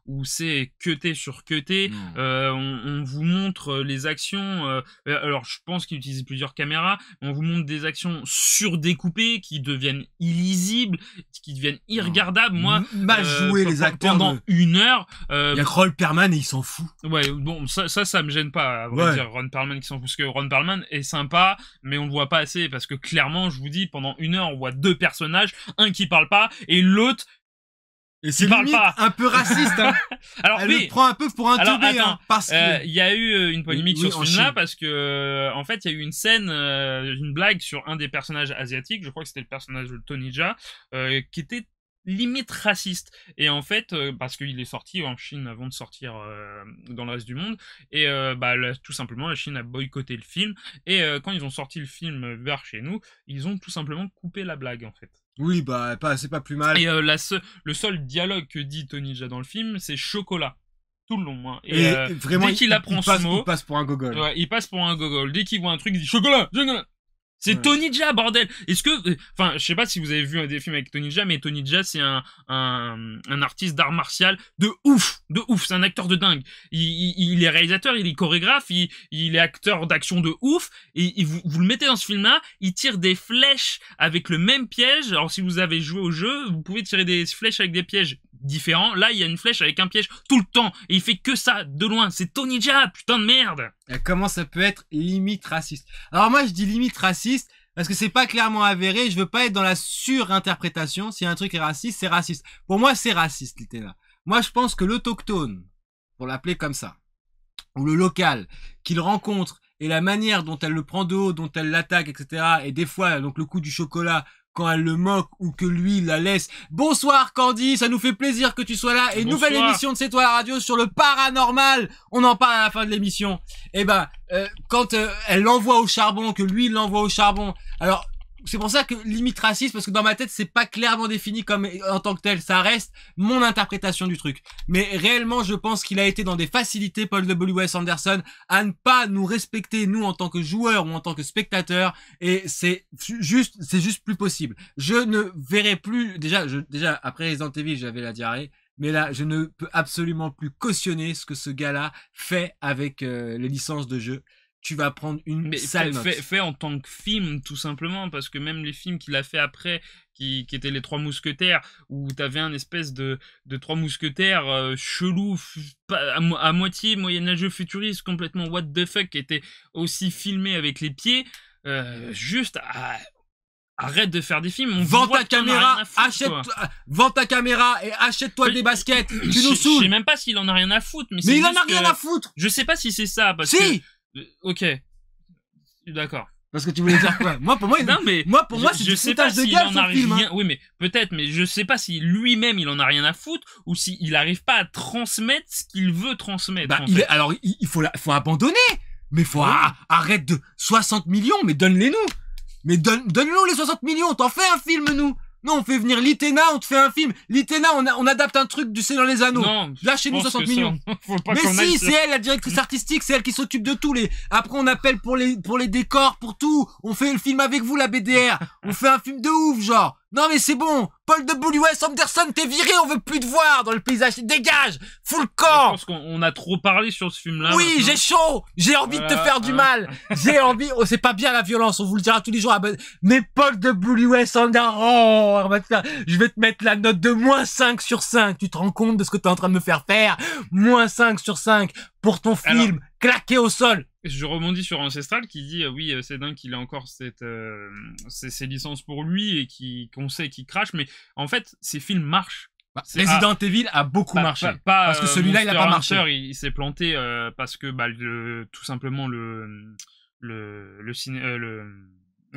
où c'est cuté sur cuté. On vous montre les actions. Alors je pense qu'il utilise plusieurs caméras. On vous montre des actions surdécoupées qui deviennent illisibles, qui deviennent irregardables. Moi, mal joué les acteurs pendant une heure. Il y a Ron Perlman et il s'en fout. Ouais, bon, ça me gêne pas, à vrai dire, Ron Perlman qui s'en fout, parce que Ron Perlman est sympa, mais on le voit pas assez, parce que clairement, je vous dis, pendant une heure, on voit deux personnages, un qui parle pas, et l'autre, et c'est limite un peu raciste, hein. Alors, elle le prend un peu pour un teubé, hein, parce que... il y a eu une polémique sur ce film-là, parce que, en fait, il y a eu une scène, une blague sur un des personnages asiatiques, je crois que c'était le personnage de Tony Jaa, qui était limite raciste, et en fait parce qu'il est sorti en Chine avant de sortir dans le reste du monde, et là, tout simplement la Chine a boycotté le film, et quand ils ont sorti le film vers chez nous, ils ont tout simplement coupé la blague en fait. Oui, c'est pas plus mal. Et le seul dialogue que dit Tony Jaa dans le film, c'est chocolat tout le long, hein. Et vraiment, dès qu'il apprend ce mot, il passe pour un gogol. Ouais, il passe pour un gogol. Dès qu'il voit un truc, il dit chocolat. C'est Tony Jaa, bordel. Est-ce que, enfin, je sais pas si vous avez vu des films avec Tony Jaa, mais Tony Jaa, c'est un artiste d'art martial de ouf. C'est un acteur de dingue. Il est réalisateur, il est chorégraphe, il est acteur d'action de ouf. Et vous le mettez dans ce film-là, il tire des flèches avec le même piège. Alors, si vous avez joué au jeu, vous pouvez tirer des flèches avec des pièges différents. Là, il y a une flèche avec un piège tout le temps. Et il fait que ça, de loin. C'est Tony Jaa, putain de merde. Comment ça peut être limite raciste? Alors moi, je dis limite raciste parce que c'est pas clairement avéré. Je veux pas être dans la surinterprétation. Si un truc est raciste, c'est raciste. Pour moi, c'est raciste, littéralement. Moi, je pense que l'autochtone, pour l'appeler comme ça, ou le local, qu'il rencontre, et la manière dont elle le prend de haut, dont elle l'attaque, etc., et des fois, donc le coup du chocolat, quand elle le moque ou que lui la laisse. Bonsoir Candy, ça nous fait plaisir que tu sois là. Et nouvelle émission de C'est toi la radio sur le paranormal. On en parle à la fin de l'émission. Et quand elle l'envoie au charbon, que lui il l'envoie au charbon. Alors c'est pour ça que limite raciste, parce que dans ma tête c'est pas clairement défini comme en tant que tel. Ça reste mon interprétation du truc. Mais réellement je pense qu'il a été dans des facilités, Paul W.S. Anderson, à ne pas nous respecter nous en tant que joueurs ou en tant que spectateurs. Et c'est juste plus possible. Je ne verrai plus déjà après Resident Evil j'avais la diarrhée. Mais là, je ne peux absolument plus cautionner ce que ce gars-là fait avec les licences de jeu. Tu vas prendre une sale note. Fait en tant que film, tout simplement, parce que même les films qu'il a fait après, qui étaient les Trois Mousquetaires, où t'avais un espèce de Trois Mousquetaires chelou, à moitié moyenâgeux futuriste, complètement what the fuck, qui était aussi filmé avec les pieds, arrête de faire des films. Vends ta caméra, vends ta caméra et achète-toi des baskets. Tu nous saoules. Je sais même pas s'il en a rien à foutre. Mais il en a rien à foutre. Je sais pas si c'est ça, parce que... Ok. D'accord. Parce que tu voulais dire quoi? Pour moi, c'est du foutage de gueule son film. Hein. Oui, mais peut-être, mais je sais pas si lui-même il en a rien à foutre ou s'il arrive pas à transmettre ce qu'il veut transmettre. Alors, il faut abandonner. Mais arrête de 60 millions, mais donne-les-nous. Mais donne-nous les 60 millions, t'en fais un film, nous. Non, on fait venir Litena, on te fait un film. Litena, on adapte un truc du Seigneur des Anneaux. Non, lâchez-nous 60 millions. Mais si, c'est elle, la directrice artistique, c'est elle qui s'occupe de tout. Après, on appelle pour les décors, pour tout. On fait le film avec vous, la BDR. On fait un film de ouf, genre. Non mais c'est bon, Paul W.S. Anderson, t'es viré, on veut plus te voir dans le paysage, dégage, fous le camp. Je pense qu'on a trop parlé sur ce film-là. Oui, maintenant. J'ai chaud, j'ai envie de te faire du mal, j'ai envie, c'est pas bien la violence, on vous le dira tous les jours, mais Paul W.S. Anderson, je vais te mettre la note de -5 sur 5, tu te rends compte de ce que t'es en train de me faire -5 sur 5 pour ton film, claqué au sol. Je rebondis sur Ancestral qui dit oui c'est dingue qu'il ait encore ces licences pour lui et qu'on sait qu'il crache, mais en fait ces films marchent. Resident Evil a beaucoup marché parce que celui-là il a pas marché. Il s'est planté parce que tout simplement les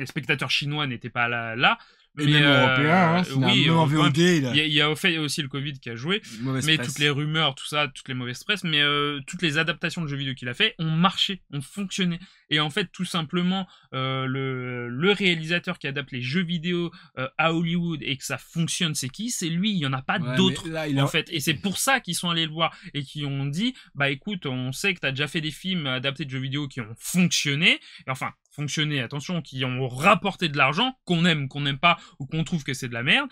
spectateurs chinois n'étaient pas là. Et même européen, hein, oui, même en VOD. Il y a aussi le Covid qui a joué, mais presse. Toutes les rumeurs, tout ça, toutes les mauvaises presses, mais toutes les adaptations de jeux vidéo qu'il a fait ont marché, ont fonctionné. Et en fait, tout simplement, le réalisateur qui adapte les jeux vidéo à Hollywood et que ça fonctionne, c'est qui? C'est lui, il y en a pas d'autres en fait. Et c'est pour ça qu'ils sont allés le voir et qui ont dit, bah écoute, on sait que t'as déjà fait des films adaptés de jeux vidéo qui ont fonctionné, enfin fonctionné, attention, qui ont rapporté de l'argent, qu'on aime, qu'on n'aime pas, ou qu'on trouve que c'est de la merde,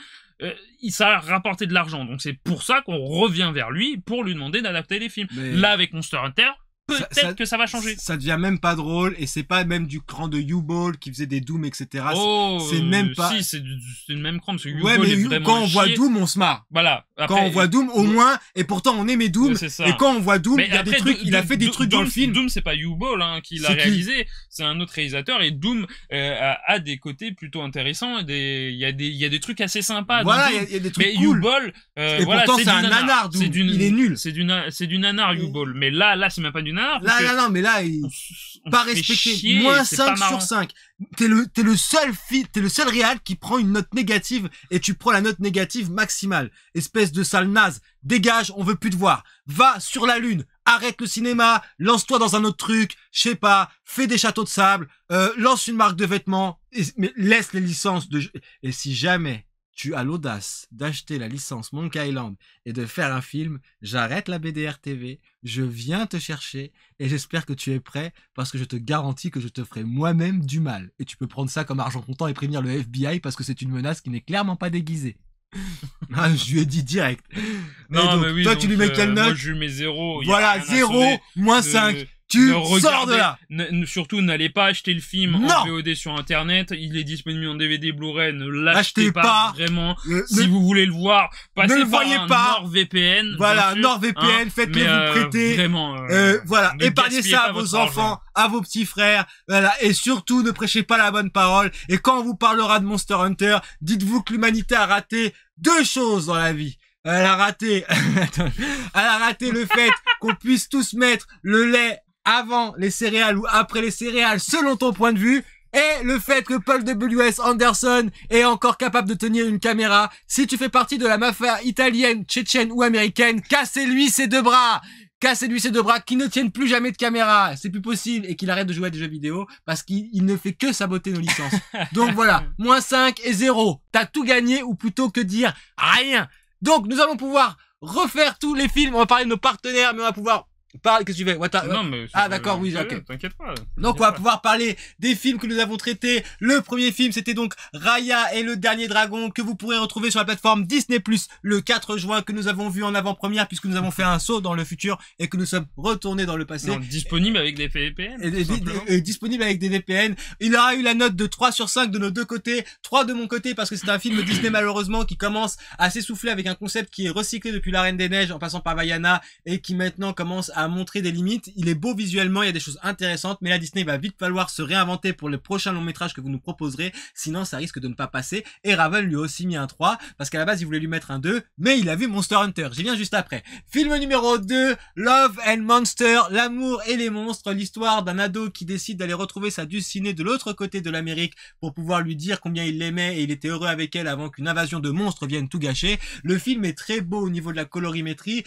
ça a rapporté de l'argent. Donc c'est pour ça qu'on revient vers lui pour lui demander d'adapter des films. Mais... Là, avec Monster Hunter, peut-être que ça va changer. Ça devient même pas drôle, et c'est pas même du cran de U-Ball qui faisait des Doom, etc. Oh, c'est même pas... Si, c'est le même cran, parce que ouais, mais quand on voit Doom, on se marre. Voilà. Après, quand on voit Doom, au moins, et pourtant on aimait Doom, et quand on voit Doom, il y a des trucs, il a fait des trucs dans le film. Doom, c'est pas U-Ball hein, qui l'a réalisé, c'est un autre réalisateur, et Doom a des côtés plutôt intéressants, il y a des trucs assez sympas. Voilà, il y a des trucs mais cool. U-Ball, et voilà, pourtant c'est un nanar, Doom. Il est nul. C'est du nanar, U-Ball. Mais là, c'est même pas du nanar. Non, mais là, pas respecté. Moins 5 sur 5. T'es le seul réal qui prend une note négative, et tu prends la note négative maximale. Espèce de sale naze. Dégage, on veut plus te voir. Va sur la lune. Arrête le cinéma. Lance-toi dans un autre truc. Je sais pas. Fais des châteaux de sable. Lance une marque de vêtements. Mais laisse les licences de jeux. Et si jamais tu as l'audace d'acheter la licence Monkey Island et de faire un film, j'arrête la BDR TV, je viens te chercher et j'espère que tu es prêt parce que je te garantis que je te ferai moi-même du mal. Et tu peux prendre ça comme argent comptant et prévenir le FBI parce que c'est une menace qui n'est clairement pas déguisée. Ah, je lui ai dit direct. Non, donc, mais oui, toi, tu lui mets quelle note? Moi, je lui mets 0. Voilà, 0, moins 5. Tu sors de là. Surtout, n'allez pas acheter le film en VOD sur Internet. Il est disponible en DVD, Blu-ray. Ne l'achetez pas. Vraiment. Si vous voulez le voir, passez par un NordVPN. Voilà, NordVPN. Faites-le vous prêter. Vraiment. Voilà. Épargnez ça à vos enfants, à vos petits frères. Voilà. Et surtout, ne prêchez pas la bonne parole. Et quand on vous parlera de Monster Hunter, dites-vous que l'humanité a raté 2 choses dans la vie. Elle a raté le fait qu'on puisse tous mettre le lait avant les céréales ou après les céréales selon ton point de vue, et le fait que Paul W.S. Anderson est encore capable de tenir une caméra. Si tu fais partie de la mafia italienne, tchétchène ou américaine, cassez-lui ses 2 bras. Cassez-lui ses 2 bras, qu'il ne tienne plus jamais de caméra, c'est plus possible, et qu'il arrête de jouer à des jeux vidéo, parce qu'il ne fait que saboter nos licences. Donc voilà, moins 5 et 0. T'as tout gagné, ou plutôt que dire rien. Donc nous allons pouvoir refaire tous les films, on va parler de nos partenaires, mais on va pouvoir parler, qu'est-ce que tu fais? Non, mais d'accord, oui, ok. T'inquiète pas. Donc on va pouvoir parler des films que nous avons traités. Le premier film, c'était donc Raya et le dernier dragon, que vous pourrez retrouver sur la plateforme Disney+, le 4 juin, que nous avons vu en avant-première, puisque nous avons fait un saut dans le futur et que nous sommes retournés dans le passé. Non, disponible avec des VPN. Et disponible avec des VPN. Il aura eu la note de 3 sur 5 de nos deux côtés, 3 de mon côté, parce que c'est un film Disney malheureusement qui commence à s'essouffler avec un concept qui est recyclé depuis La Reine des Neiges en passant par Vaiana et qui maintenant commence à montrer des limites. Il est beau visuellement, il y a des choses intéressantes, mais la Disney va vite falloir se réinventer pour le prochain long métrage que vous nous proposerez, sinon ça risque de ne pas passer. Et Raven lui a aussi mis un 3, parce qu'à la base il voulait lui mettre un 2, mais il a vu Monster Hunter, j'y viens juste après. Film numéro 2, Love and Monster, l'amour et les monstres, l'histoire d'un ado qui décide d'aller retrouver sa dulcinée de l'autre côté de l'Amérique pour pouvoir lui dire combien il l'aimait et il était heureux avec elle avant qu'une invasion de monstres vienne tout gâcher. Le film est très beau au niveau de la colorimétrie.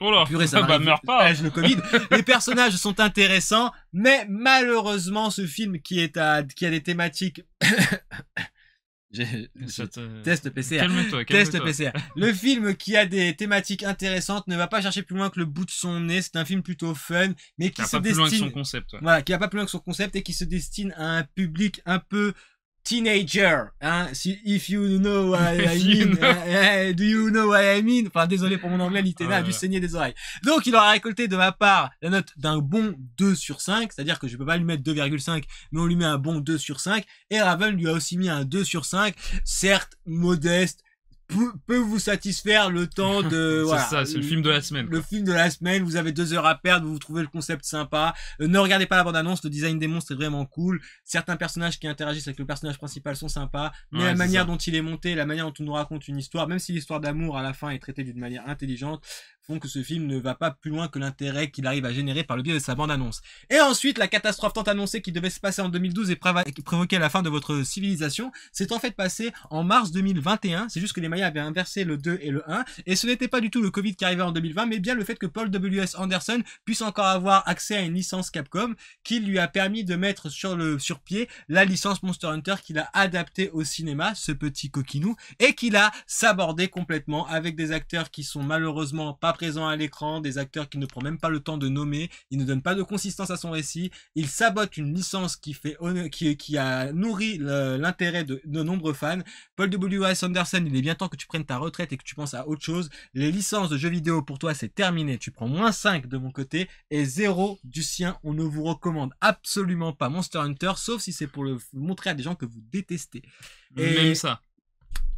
Oh là, purée, ça meurt pas. Le Covid. Les personnages sont intéressants, mais malheureusement, ce film qui a des thématiques. Test PCR. Calme-toi. Test PCR. Le film qui a des thématiques intéressantes ne va pas chercher plus loin que le bout de son nez. C'est un film plutôt fun, mais qui se destine. Plus loin que son concept. Ouais. Voilà, qui va pas plus loin que son concept et qui se destine à un public un peu teenager, hein, if you know what I mean, do you know what I mean, enfin, désolé pour mon anglais, Litena a dû saigner des oreilles. Donc, il aura récolté de ma part la note d'un bon 2 sur 5, c'est-à-dire que je peux pas lui mettre 2,5, mais on lui met un bon 2 sur 5, et Raven lui a aussi mis un 2 sur 5, certes, modeste, peut vous satisfaire le temps de... Voilà, c'est ça, c'est le film de la semaine. Le film de la semaine, vous avez 2 heures à perdre, vous trouvez le concept sympa. Ne regardez pas la bande-annonce, le design des monstres est vraiment cool. Certains personnages qui interagissent avec le personnage principal sont sympas, mais la manière dont il est monté, la manière dont on nous raconte une histoire, même si l'histoire d'amour à la fin est traitée d'une manière intelligente, font que ce film ne va pas plus loin que l'intérêt qu'il arrive à générer par le biais de sa bande-annonce. Et ensuite, la catastrophe tant annoncée qui devait se passer en 2012 et provoquer la fin de votre civilisation s'est en fait passée en mars 2021. C'est juste que les Mayas avaient inversé le 2 et le 1. Et ce n'était pas du tout le Covid qui arrivait en 2020, mais bien le fait que Paul W.S. Anderson puisse encore avoir accès à une licence Capcom qui lui a permis de mettre sur pied la licence Monster Hunter qu'il a adaptée au cinéma, ce petit coquinou, et qu'il a sabordé complètement avec des acteurs qui sont malheureusement pas présents à l'écran, des acteurs qui ne prend même pas le temps de nommer, il ne donne pas de consistance à son récit, il sabote une licence qui a nourri l'intérêt de nombreux fans. Paul W.S. Anderson, il est bien temps que tu prennes ta retraite et que tu penses à autre chose. Les licences de jeux vidéo pour toi c'est terminé, tu prends -5 de mon côté et 0 du sien. On ne vous recommande absolument pas Monster Hunter, sauf si c'est pour le montrer à des gens que vous détestez. Et même ça.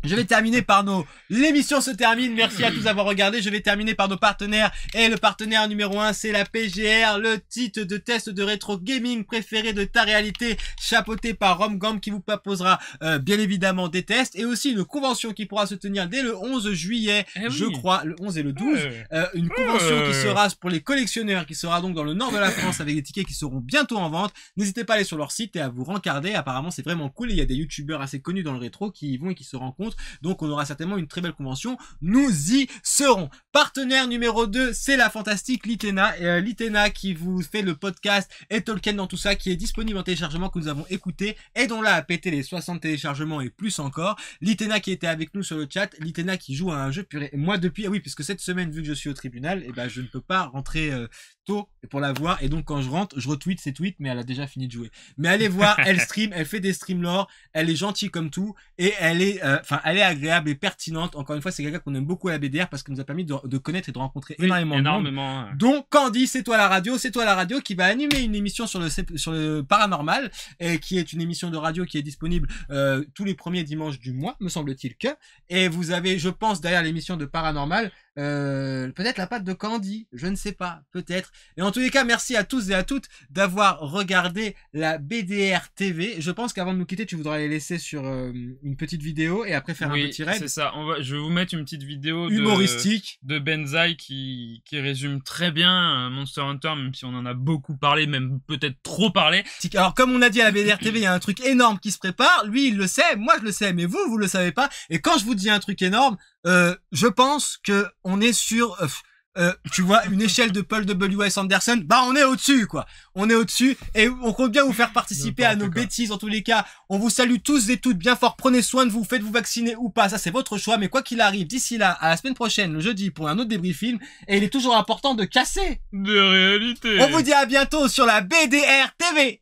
Je vais terminer par l'émission se termine, merci à tous d'avoir regardé, je vais terminer par nos partenaires, et le partenaire numéro 1 c'est la PGR, le titre de test de rétro gaming préféré de ta réalité, chapeauté par RomGam qui vous proposera bien évidemment des tests, et aussi une convention qui pourra se tenir dès le 11 juillet, je crois, le 11 et le 12, une convention qui sera pour les collectionneurs, qui sera donc dans le nord de la France avec des tickets qui seront bientôt en vente. N'hésitez pas à aller sur leur site et à vous rencarder, apparemment c'est vraiment cool, il y a des youtubeurs assez connus dans le rétro qui y vont et qui se rencontrent. Donc on aura certainement une très belle convention, nous y serons. Partenaire numéro 2, c'est la fantastique Litena, Litena qui vous fait le podcast et Tolkien dans tout ça, qui est disponible en téléchargement, que nous avons écouté et dont là a pété les 60 téléchargements et plus encore. Litena qui était avec nous sur le chat, Litena qui joue à un jeu purée. Moi depuis, oui, puisque cette semaine vu que je suis au tribunal, et ben je ne peux pas rentrer tôt pour la voir, et donc quand je rentre, je retweet ses tweets, mais elle a déjà fini de jouer. Mais allez voir, elle stream, elle fait des streams lore, elle est gentille comme tout, et elle est, elle est agréable et pertinente. Encore une fois, c'est quelqu'un qu'on aime beaucoup à la BDR parce qu'elle nous a permis de connaître et de rencontrer énormément de monde. Donc Candy, c'est toi la radio qui va animer une émission sur le paranormal, et qui est une émission de radio qui est disponible tous les premiers dimanches du mois, me semble-t-il que. Et vous avez, je pense, derrière l'émission de paranormal, peut-être la patte de Candy, je ne sais pas, peut-être. Et en tous les cas, merci à tous et à toutes d'avoir regardé la BDR TV. Je pense qu'avant de nous quitter, tu voudras les laisser sur une petite vidéo et après faire un petit raid. C'est ça. Je vais vous mettre une petite vidéo humoristique de Benzaï qui résume très bien Monster Hunter, même si on en a beaucoup parlé, même peut-être trop parlé. Alors comme on a dit à la BDR TV, il y a un truc énorme qui se prépare. Lui, il le sait, moi je le sais, mais vous le savez pas. Et quand je vous dis un truc énorme, je pense que on est sur, tu vois, une échelle de Paul W.S. Anderson, bah on est au-dessus, quoi. On est au-dessus, et on compte bien vous faire participer à nos bêtises. En tous les cas, on vous salue tous et toutes bien fort. Prenez soin de vous, faites-vous vacciner ou pas, ça c'est votre choix. Mais quoi qu'il arrive, d'ici là, à la semaine prochaine, le jeudi, pour un autre débrief film, et il est toujours important de casser de réalité. On vous dit à bientôt sur la BDR TV.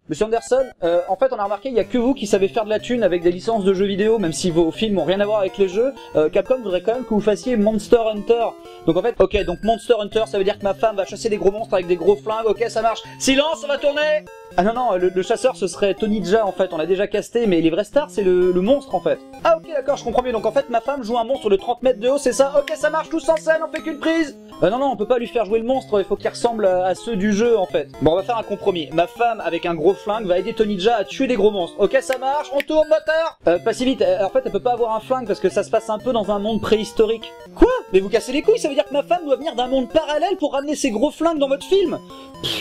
Monsieur Anderson, en fait on a remarqué il y a que vous qui savez faire de la thune avec des licences de jeux vidéo, même si vos films ont rien à voir avec les jeux. Capcom voudrait quand même que vous fassiez Monster Hunter. Donc en fait, ok, donc Monster Hunter, ça veut dire que ma femme va chasser des gros monstres avec des gros flingues, ok, ça marche. Silence, on va tourner. Ah non, le chasseur ce serait Tony Jaa en fait, on l'a déjà casté, mais les vrais stars c'est le monstre en fait. Ah ok d'accord, je comprends mieux, donc en fait ma femme joue un monstre de 30 mètres de haut, c'est ça? Ok, ça marche, tous en scène, on fait qu'une prise. Non, on peut pas lui faire jouer le monstre, il faut qu'il ressemble à ceux du jeu en fait. Bon, on va faire un compromis. Ma femme avec un gros flingue va aider Tony Jaa à tuer des gros monstres. Ok, ça marche, on tourne moteur. Pas si vite, en fait elle peut pas avoir un flingue parce que ça se passe un peu dans un monde préhistorique. Quoi? Mais vous cassez les couilles, ça veut dire que ma femme doit venir d'un monde parallèle pour ramener ses gros flingues dans votre film?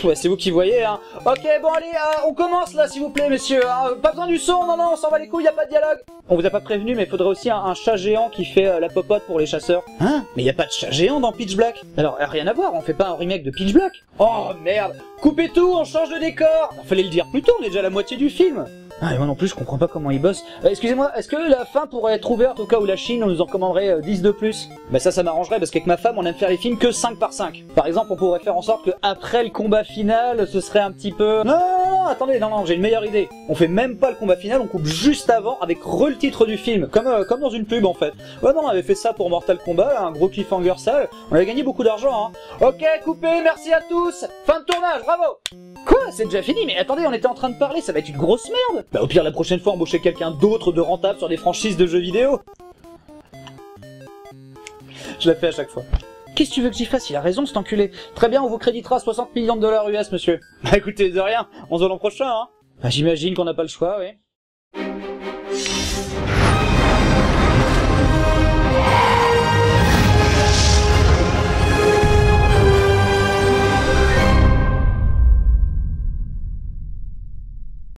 Ouais, c'est vous qui voyez, hein. Ok, bon allez, on commence là s'il vous plaît messieurs, hein. Pas besoin du son, non, on s'en va les couilles, y a pas de dialogue. On vous a pas prévenu, mais il faudrait aussi un chat géant qui fait la popote pour les chasseurs. Hein? Mais y a pas de chat géant dans Pitch Black? Alors, rien à voir, on fait pas un remake de Pitch Black? Oh merde! Coupez tout, on change de décor! Fallait le dire plus tôt, on est déjà à la moitié du film. Ah, et moi non plus, je comprends pas comment ils bossent. Excusez-moi, est-ce que la fin pourrait être ouverte au cas où la Chine nous en commanderait 10 de plus? Bah ça m'arrangerait parce qu'avec ma femme, on aime faire les films que 5 par 5. Par exemple, on pourrait faire en sorte que après le combat final, ce serait un petit peu... Non, attendez, non, j'ai une meilleure idée. On fait même pas le combat final, on coupe juste avant avec le titre du film, comme dans une pub en fait. Ouais non, on avait fait ça pour Mortal Kombat, un gros cliffhanger sale, on avait gagné beaucoup d'argent, hein. Ok, coupé, merci à tous. Fin de tournage, bravo. Quoi? C'est déjà fini? Mais attendez, on était en train de parler, ça va être une grosse merde. Bah au pire la prochaine fois embaucher quelqu'un d'autre de rentable sur des franchises de jeux vidéo. Je la fais à chaque fois. Qu'est-ce que tu veux que j'y fasse? Il a raison cet enculé. Très bien, on vous créditera 60 millions de dollars US monsieur. Bah écoutez, de rien, on se voit l'an prochain hein. Bah j'imagine qu'on n'a pas le choix, oui.